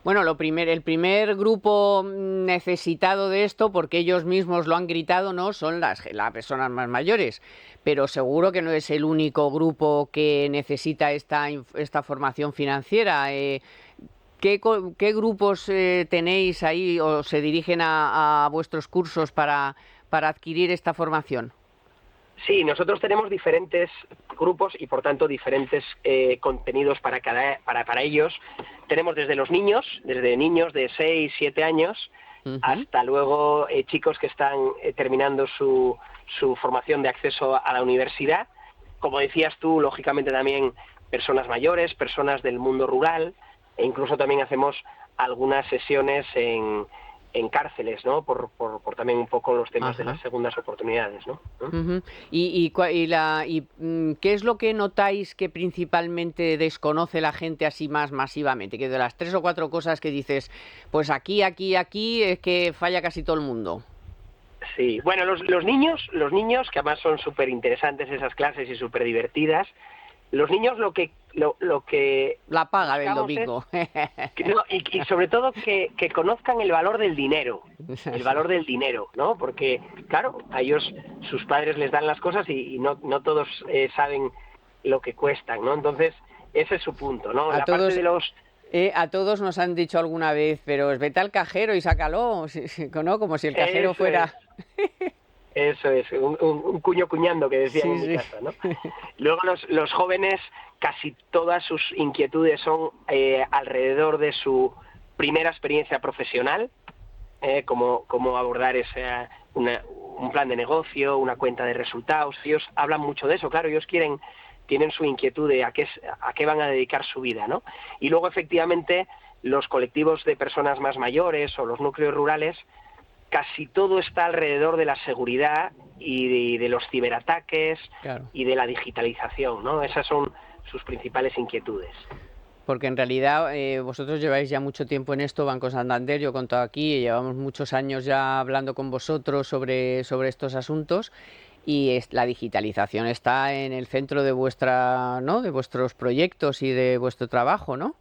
Speaker 1: Bueno, el primer grupo necesitado de esto, porque ellos mismos lo han gritado, ¿no? Son las personas más mayores, pero seguro que no es el único grupo que necesita esta formación financiera. ¿Qué grupos tenéis ahí o se dirigen a vuestros cursos para adquirir esta formación?
Speaker 5: Sí, nosotros tenemos diferentes grupos y por tanto diferentes contenidos para ellos. Tenemos desde niños de 6, 7 años, hasta luego chicos que están terminando su formación de acceso a la universidad. Como decías tú, lógicamente también personas mayores, personas del mundo rural, e incluso también hacemos algunas sesiones en cárceles, ¿no? Por también un poco los temas de las segundas oportunidades, ¿no?
Speaker 1: ¿Y qué es lo que notáis que principalmente desconoce la gente así más masivamente? Que de las 3 o 4 cosas que dices, pues aquí es que falla casi todo el mundo.
Speaker 5: Sí, bueno, los niños, que además son súper interesantes esas clases y súper divertidas. Los niños lo que
Speaker 1: la paga del domingo.
Speaker 5: Y sobre todo que conozcan el valor del dinero, ¿no? Porque claro, a ellos sus padres les dan las cosas y no todos saben lo que cuestan, ¿no? Entonces ese es su punto, ¿no?
Speaker 1: A todos nos han dicho alguna vez, pero vete al cajero y sácalo, ¿no? Como si el cajero fuera...
Speaker 5: Eso es, un cuño cuñando que decían en mi casa, ¿no? Luego los jóvenes, casi todas sus inquietudes son alrededor de su primera experiencia profesional, cómo abordar un plan de negocio, una cuenta de resultados. Ellos hablan mucho de eso, claro, ellos tienen su inquietud de a qué van a dedicar su vida, ¿no? Y luego, efectivamente, los colectivos de personas más mayores o los núcleos rurales, casi todo está alrededor de la seguridad y de los ciberataques, claro, y de la digitalización, ¿no? Esas son sus principales inquietudes.
Speaker 1: Porque en realidad vosotros lleváis ya mucho tiempo en esto, Banco Santander, yo he contado aquí, llevamos muchos años ya hablando con vosotros sobre estos asuntos y la digitalización está en el centro de de vuestros proyectos y de vuestro trabajo, ¿no?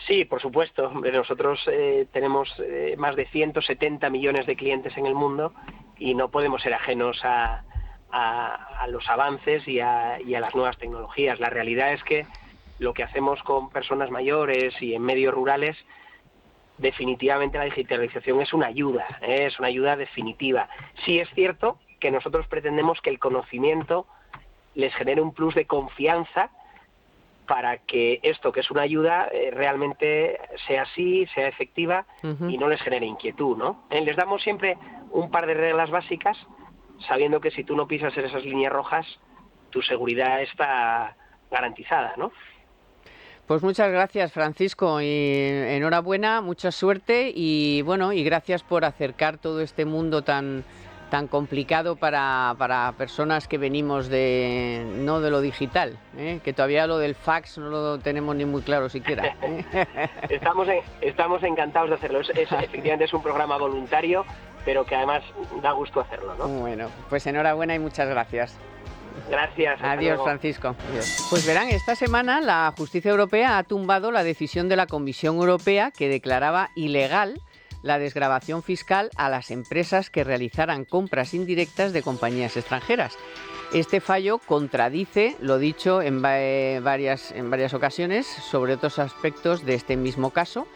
Speaker 5: Sí, por supuesto. Nosotros tenemos más de 170 millones de clientes en el mundo y no podemos ser ajenos a a los avances y a las nuevas tecnologías. La realidad es que lo que hacemos con personas mayores y en medios rurales, definitivamente la digitalización es una ayuda definitiva. Sí es cierto que nosotros pretendemos que el conocimiento les genere un plus de confianza para que esto, que es una ayuda, realmente sea así, sea efectiva y no les genere inquietud, ¿no? Les damos siempre un par de reglas básicas, sabiendo que si tú no pisas en esas líneas rojas, tu seguridad está garantizada, ¿no?
Speaker 1: Pues muchas gracias, Francisco, y enhorabuena, mucha suerte y bueno, y gracias por acercar todo este mundo tan complicado para personas que venimos no de lo digital, que todavía lo del fax no lo tenemos ni muy claro siquiera.
Speaker 5: Estamos encantados de hacerlo. Efectivamente es un programa voluntario, pero que además da gusto hacerlo, ¿no?
Speaker 1: Bueno, pues enhorabuena y muchas gracias.
Speaker 5: Gracias.
Speaker 1: Adiós, Francisco. Adiós. Pues verán, esta semana la justicia europea ha tumbado la decisión de la Comisión Europea que declaraba ilegal la desgravación fiscal a las empresas que realizaran compras indirectas de compañías extranjeras. Este fallo contradice lo dicho en varias ocasiones sobre otros aspectos de este mismo caso,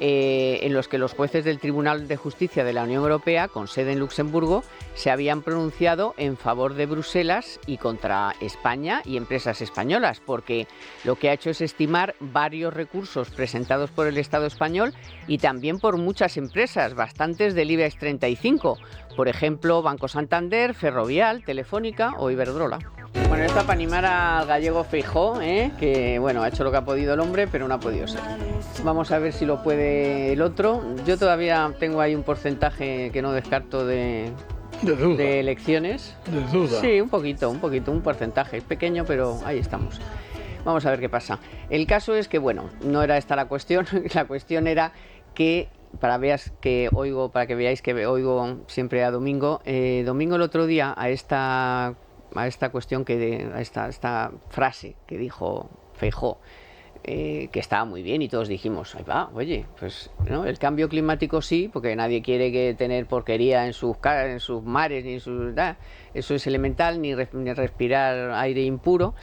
Speaker 1: en los que los jueces del Tribunal de Justicia de la Unión Europea, con sede en Luxemburgo, se habían pronunciado en favor de Bruselas y contra España y empresas españolas, porque lo que ha hecho es estimar varios recursos presentados por el Estado español y también por muchas empresas, bastantes del IBEX 35, por ejemplo, Banco Santander, Ferrovial, Telefónica o Iberdrola. Bueno, esto para animar al gallego Feijóo, que bueno, ha hecho lo que ha podido el hombre, pero no ha podido ser. Vamos a ver si lo puede el otro. Yo todavía tengo ahí un porcentaje que no descarto de elecciones.
Speaker 2: De duda.
Speaker 1: Sí, un poquito, un porcentaje. Es pequeño, pero ahí estamos. Vamos a ver qué pasa. El caso es que, bueno, no era esta la cuestión. La cuestión era que, para que veáis que oigo siempre a Domingo. Domingo el otro día a esta cuestión, a esta frase que dijo Feijóo, que estaba muy bien y todos dijimos, ahí va, oye, pues ¿no? El cambio climático sí, porque nadie quiere tener porquería en sus mares, ni eso es elemental, ni respirar aire impuro,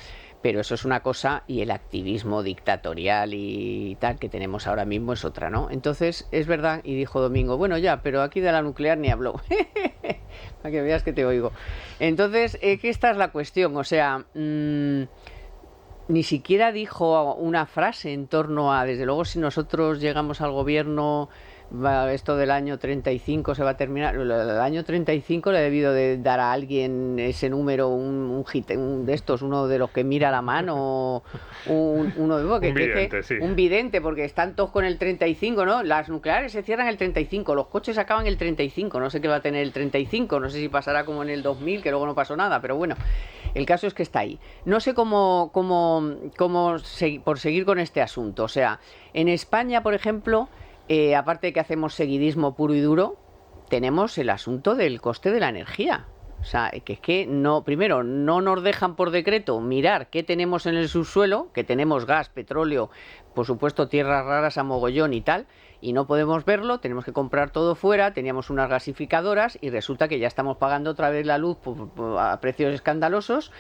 Speaker 1: pero eso es una cosa y el activismo dictatorial y tal que tenemos ahora mismo es otra, ¿no? Entonces, es verdad, y dijo Domingo, bueno ya, pero aquí de la nuclear ni habló. Para que veas que te oigo. Entonces, que esta es la cuestión, o sea, ni siquiera dijo una frase en torno a, desde luego, si nosotros llegamos al gobierno, esto del año 35 se va a terminar. El año 35 le ha debido de dar a alguien ese número, un de estos, uno de los que mira la mano, un vidente, porque están todos con el 35, ¿no? Las nucleares se cierran el 35, los coches acaban el 35, no sé qué va a tener el 35, no sé si pasará como en el 2000, que luego no pasó nada, pero bueno, el caso es que está ahí. No sé cómo por seguir con este asunto, o sea, en España, por ejemplo, aparte de que hacemos seguidismo puro y duro, tenemos el asunto del coste de la energía. O sea, que es que primero no nos dejan por decreto mirar qué tenemos en el subsuelo, que tenemos gas, petróleo, por supuesto tierras raras a mogollón y tal, y no podemos verlo, tenemos que comprar todo fuera, teníamos unas gasificadoras y resulta que ya estamos pagando otra vez la luz a precios escandalosos.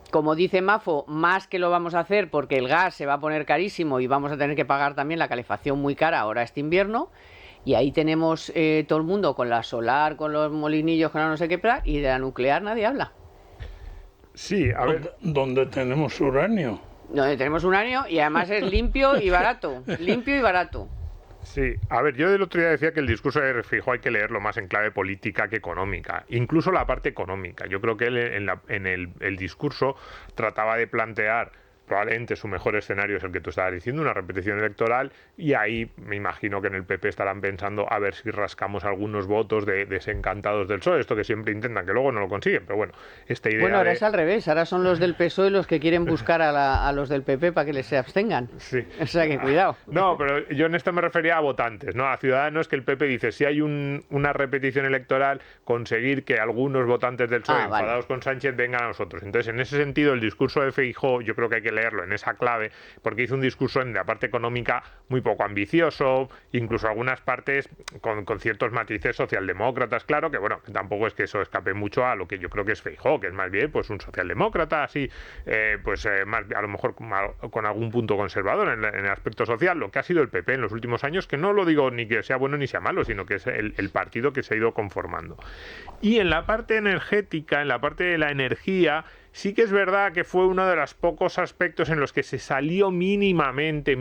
Speaker 1: Como dice Mafo, más que lo vamos a hacer porque el gas se va a poner carísimo y vamos a tener que pagar también la calefacción muy cara ahora este invierno. Y ahí tenemos todo el mundo con la solar, con los molinillos, con la no sé qué, y de la nuclear nadie habla.
Speaker 3: Sí, a ver.
Speaker 2: ¿Dónde tenemos uranio?
Speaker 1: Donde tenemos uranio y además es limpio y barato. Limpio y barato.
Speaker 3: Sí, a ver, yo del otro día decía que el discurso de Feijóo hay que leerlo más en clave política que económica, incluso la parte económica. Yo creo que él en el discurso trataba de plantear, probablemente su mejor escenario es el que tú estabas diciendo, una repetición electoral, y ahí me imagino que en el PP estarán pensando a ver si rascamos algunos votos de desencantados del PSOE, esto que siempre intentan, que luego no lo consiguen, pero bueno, esta idea.
Speaker 1: Bueno, ahora es al revés, ahora son los del PSOE los que quieren buscar a los del PP para que les se abstengan.
Speaker 3: Sí.
Speaker 1: O sea que cuidado.
Speaker 3: No, pero yo en esto me refería a votantes, ¿no? A ciudadanos, que el PP dice, si hay una repetición electoral, conseguir que algunos votantes del PSOE enfadados con Sánchez vengan a nosotros. Entonces, en ese sentido, el discurso de Feijóo yo creo que hay que leerlo en esa clave, porque hizo un discurso en la parte económica muy poco ambicioso, incluso algunas partes con ciertos matices socialdemócratas, claro, que bueno, que tampoco es que eso escape mucho a lo que yo creo que es Feijóo, que es más bien pues un socialdemócrata, así, más, a lo mejor con algún punto conservador en el aspecto social, lo que ha sido el PP en los últimos años, que no lo digo ni que sea bueno ni sea malo, sino que es el partido que se ha ido conformando. Y en la parte energética, en la parte de la energía, sí que es verdad que fue uno de los pocos aspectos en los que se salió mínimamente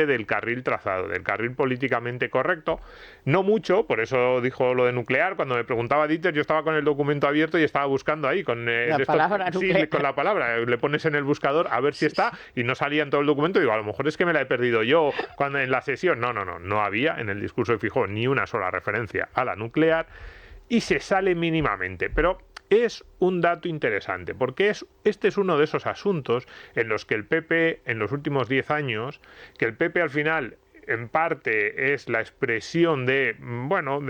Speaker 3: del carril trazado, del carril políticamente correcto. No mucho, por eso dijo lo de nuclear. Cuando me preguntaba Dieter, yo estaba con el documento abierto y estaba buscando ahí con
Speaker 1: la palabra nuclear.
Speaker 3: Sí, con la palabra. Le pones en el buscador a ver si está y no salía en todo el documento. Digo, a lo mejor es que me la he perdido yo cuando en la sesión. No había en el discurso de Feijóo ni una sola referencia a la nuclear y se sale mínimamente. Pero es un dato interesante, porque este es uno de esos asuntos en los que el PP, en los últimos 10 años, que el PP al final, en parte, es la expresión de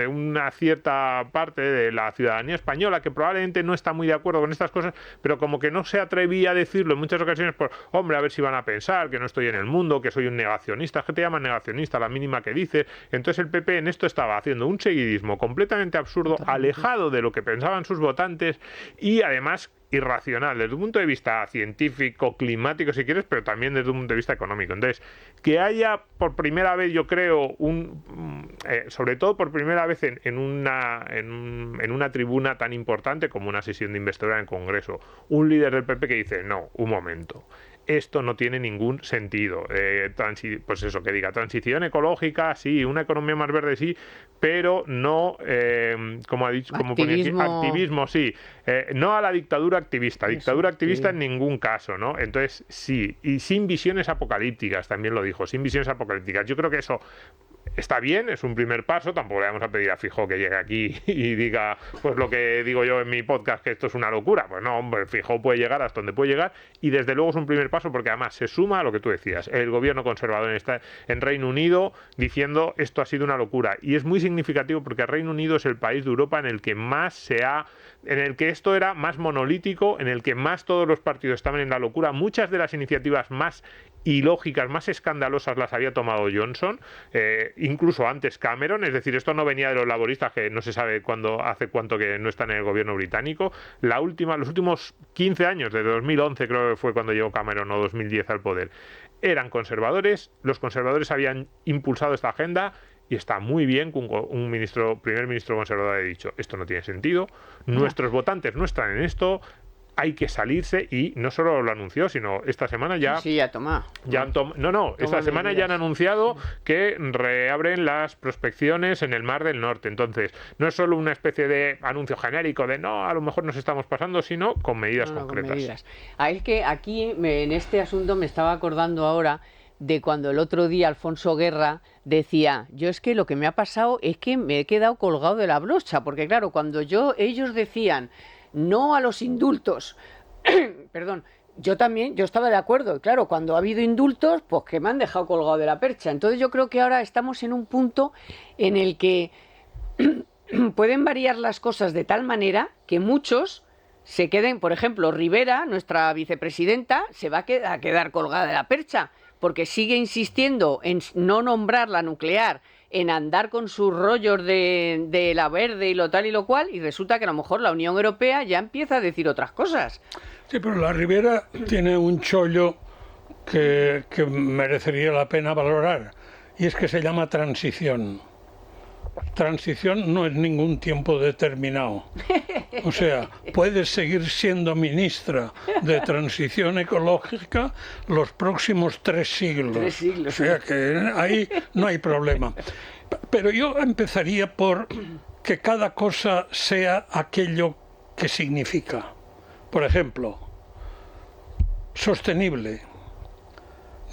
Speaker 3: una cierta parte de la ciudadanía española que probablemente no está muy de acuerdo con estas cosas, pero como que no se atrevía a decirlo en muchas ocasiones por, hombre, a ver si van a pensar que no estoy en el mundo, que soy un negacionista, que te llaman negacionista a la mínima que dices. Entonces el PP en esto estaba haciendo un seguidismo completamente absurdo, alejado de lo que pensaban sus votantes y además irracional desde un punto de vista científico, climático si quieres, pero también desde un punto de vista económico. Entonces, que haya por primera vez, yo creo, sobre todo por primera vez en una tribuna tan importante como una sesión de investidura en el Congreso, un líder del PP que dice, no, un momento, esto no tiene ningún sentido. Pues eso, que diga, transición ecológica, sí, una economía más verde, sí, pero no, como ha dicho, como ponía aquí, activismo, sí, no a la dictadura activista. Dictadura activista en ningún caso, ¿no? Entonces, sí, y sin visiones apocalípticas, también lo dijo, sin visiones apocalípticas. Yo creo que eso está bien, es un primer paso, tampoco le vamos a pedir a Feijóo que llegue aquí y diga pues lo que digo yo en mi podcast, que esto es una locura. Pues no, hombre, Feijóo puede llegar hasta donde puede llegar y desde luego es un primer paso porque además se suma a lo que tú decías, el gobierno conservador está en Reino Unido diciendo esto ha sido una locura y es muy significativo porque Reino Unido es el país de Europa en el que más en el que esto era más monolítico, en el que más todos los partidos estaban en la locura. Muchas de las iniciativas más ilógicas, más escandalosas las había tomado Johnson, incluso antes Cameron, es decir, esto no venía de los laboristas que no se sabe hace cuánto que no están en el gobierno británico. Los últimos 15 años, desde 2011 creo que fue cuando llegó Cameron o 2010 al poder, eran conservadores, los conservadores habían impulsado esta agenda. Y está muy bien que un primer ministro conservador haya dicho, esto no tiene sentido, nuestros votantes no están en esto, hay que salirse, y no solo lo anunció, sino esta semana ya...
Speaker 1: Sí, ya toma.
Speaker 3: Esta semana ya han anunciado que reabren las prospecciones en el Mar del Norte. Entonces, no es solo una especie de anuncio genérico de no, a lo mejor nos estamos pasando, sino con medidas concretas.
Speaker 1: Con medidas. Es que aquí, en este asunto, me estaba acordando ahora de cuando el otro día Alfonso Guerra decía, yo es que lo que me ha pasado es que me he quedado colgado de la brocha, porque claro, cuando ellos decían no a los indultos, perdón, yo estaba de acuerdo, y claro, cuando ha habido indultos, pues que me han dejado colgado de la percha. Entonces yo creo que ahora estamos en un punto en el que pueden variar las cosas de tal manera que muchos se queden, por ejemplo, Rivera, nuestra vicepresidenta, se va a quedar colgada de la percha, porque sigue insistiendo en no nombrar la nuclear, en andar con sus rollos de la verde y lo tal y lo cual, y resulta que a lo mejor la Unión Europea ya empieza a decir otras cosas.
Speaker 2: Sí, pero la Rivera tiene un chollo que merecería la pena valorar, y es que se llama transición. Transición no es ningún tiempo determinado. O sea, puedes seguir siendo ministra de Transición Ecológica los próximos 3 siglos.
Speaker 1: 3 siglos.
Speaker 2: O sea que ahí no hay problema. Pero yo empezaría por que cada cosa sea aquello que significa. Por ejemplo, sostenible.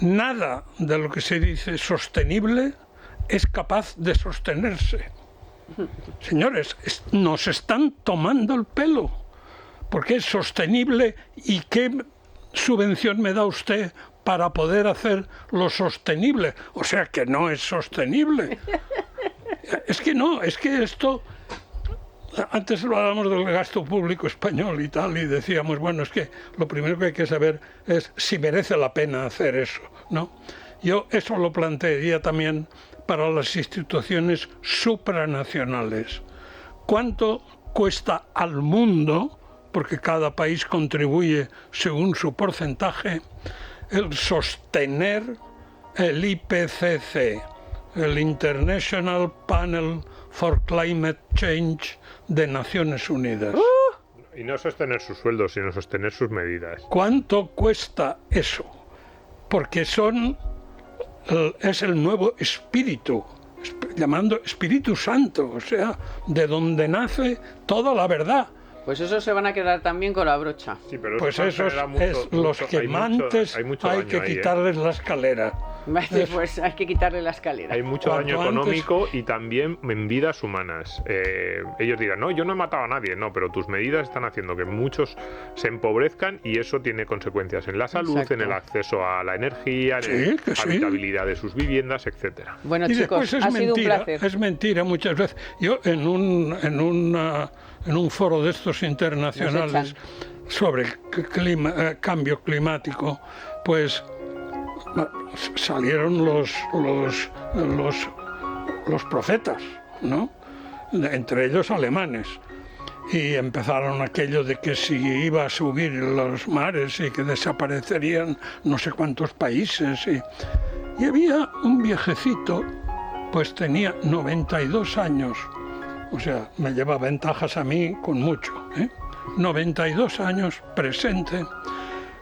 Speaker 2: Nada de lo que se dice sostenible es capaz de sostenerse. Señores, nos están tomando el pelo, porque es sostenible. ¿Y qué subvención me da usted para poder hacer lo sostenible? O sea que no es sostenible. Es que no, es que esto, antes hablábamos del gasto público español y tal, y decíamos, bueno, es que lo primero que hay que saber es si merece la pena hacer eso, ¿no? Yo eso lo plantearía también para las instituciones supranacionales. ¿Cuánto cuesta al mundo, porque cada país contribuye según su porcentaje, el sostener el IPCC, el International Panel for Climate Change de Naciones Unidas?
Speaker 3: Y no sostener sus sueldos, sino sostener sus medidas.
Speaker 2: ¿Cuánto cuesta eso? Porque es el nuevo espíritu, llamando Espíritu Santo, o sea, de donde nace toda la verdad.
Speaker 1: Pues esos se van a quedar también con la brocha.
Speaker 3: Sí, pero
Speaker 2: Pues esos es los quemantes, hay que quitarles la escalera.
Speaker 1: Vale, pues hay que quitarle la escalera.
Speaker 3: Hay mucho daño económico y también en vidas humanas. Ellos dirán, no, yo no he matado a nadie. No, pero tus medidas están haciendo que muchos se empobrezcan y eso tiene consecuencias en la salud,
Speaker 1: Exacto.
Speaker 3: en el acceso a la energía,
Speaker 2: Sí,
Speaker 3: en
Speaker 2: que
Speaker 3: la
Speaker 2: sí.
Speaker 3: habitabilidad de sus viviendas, etcétera.
Speaker 1: Bueno,
Speaker 2: Y
Speaker 1: chicos,
Speaker 2: después
Speaker 1: ha sido un placer.
Speaker 2: es mentira muchas veces. Yo en un foro de estos internacionales sobre el cambio climático, pues salieron los profetas, ¿no? Entre ellos alemanes. Y empezaron aquello de que si iba a subir los mares y que desaparecerían no sé cuántos países. Y había un viejecito, pues tenía 92 años, o sea, me lleva ventajas a mí con mucho, 92 años presente,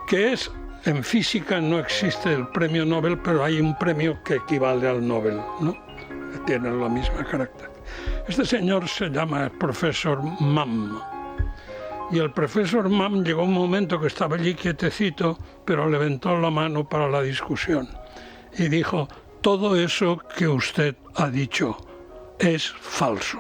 Speaker 2: que es, en física no existe el premio Nobel, pero hay un premio que equivale al Nobel, ¿no? Que tiene la misma carácter. Este señor se llama el profesor Mann. Y el profesor Mann llegó un momento que estaba allí quietecito, pero levantó la mano para la discusión. Y dijo, todo eso que usted ha dicho es falso.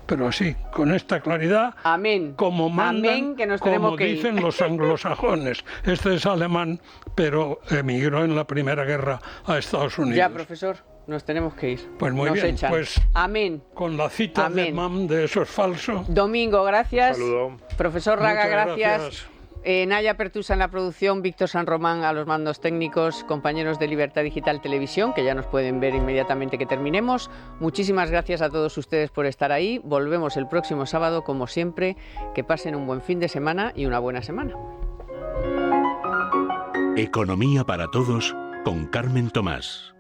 Speaker 2: Pero así, con esta claridad,
Speaker 1: Amén.
Speaker 2: como mandan,
Speaker 1: Amén, que nos tenemos
Speaker 2: como
Speaker 1: que ir.
Speaker 2: dicen los anglosajones. Este es alemán, pero emigró en la Primera Guerra a Estados Unidos.
Speaker 1: Ya, profesor, nos tenemos que ir.
Speaker 2: Pues muy
Speaker 1: Nos
Speaker 2: bien,
Speaker 1: echan.
Speaker 2: pues
Speaker 1: Amén.
Speaker 2: con la cita de
Speaker 1: Amén.
Speaker 2: Mann de eso es falso.
Speaker 1: Domingo, gracias.
Speaker 3: Saludo.
Speaker 1: Profesor Raga,
Speaker 2: Muchas
Speaker 1: gracias. Naya Pertusa en la producción, Víctor San Román a los mandos técnicos, compañeros de Libertad Digital Televisión, que ya nos pueden ver inmediatamente que terminemos. Muchísimas gracias a todos ustedes por estar ahí. Volvemos el próximo sábado, como siempre. Que pasen un buen fin de semana y una buena semana.
Speaker 6: Economía para todos con Carmen Tomás.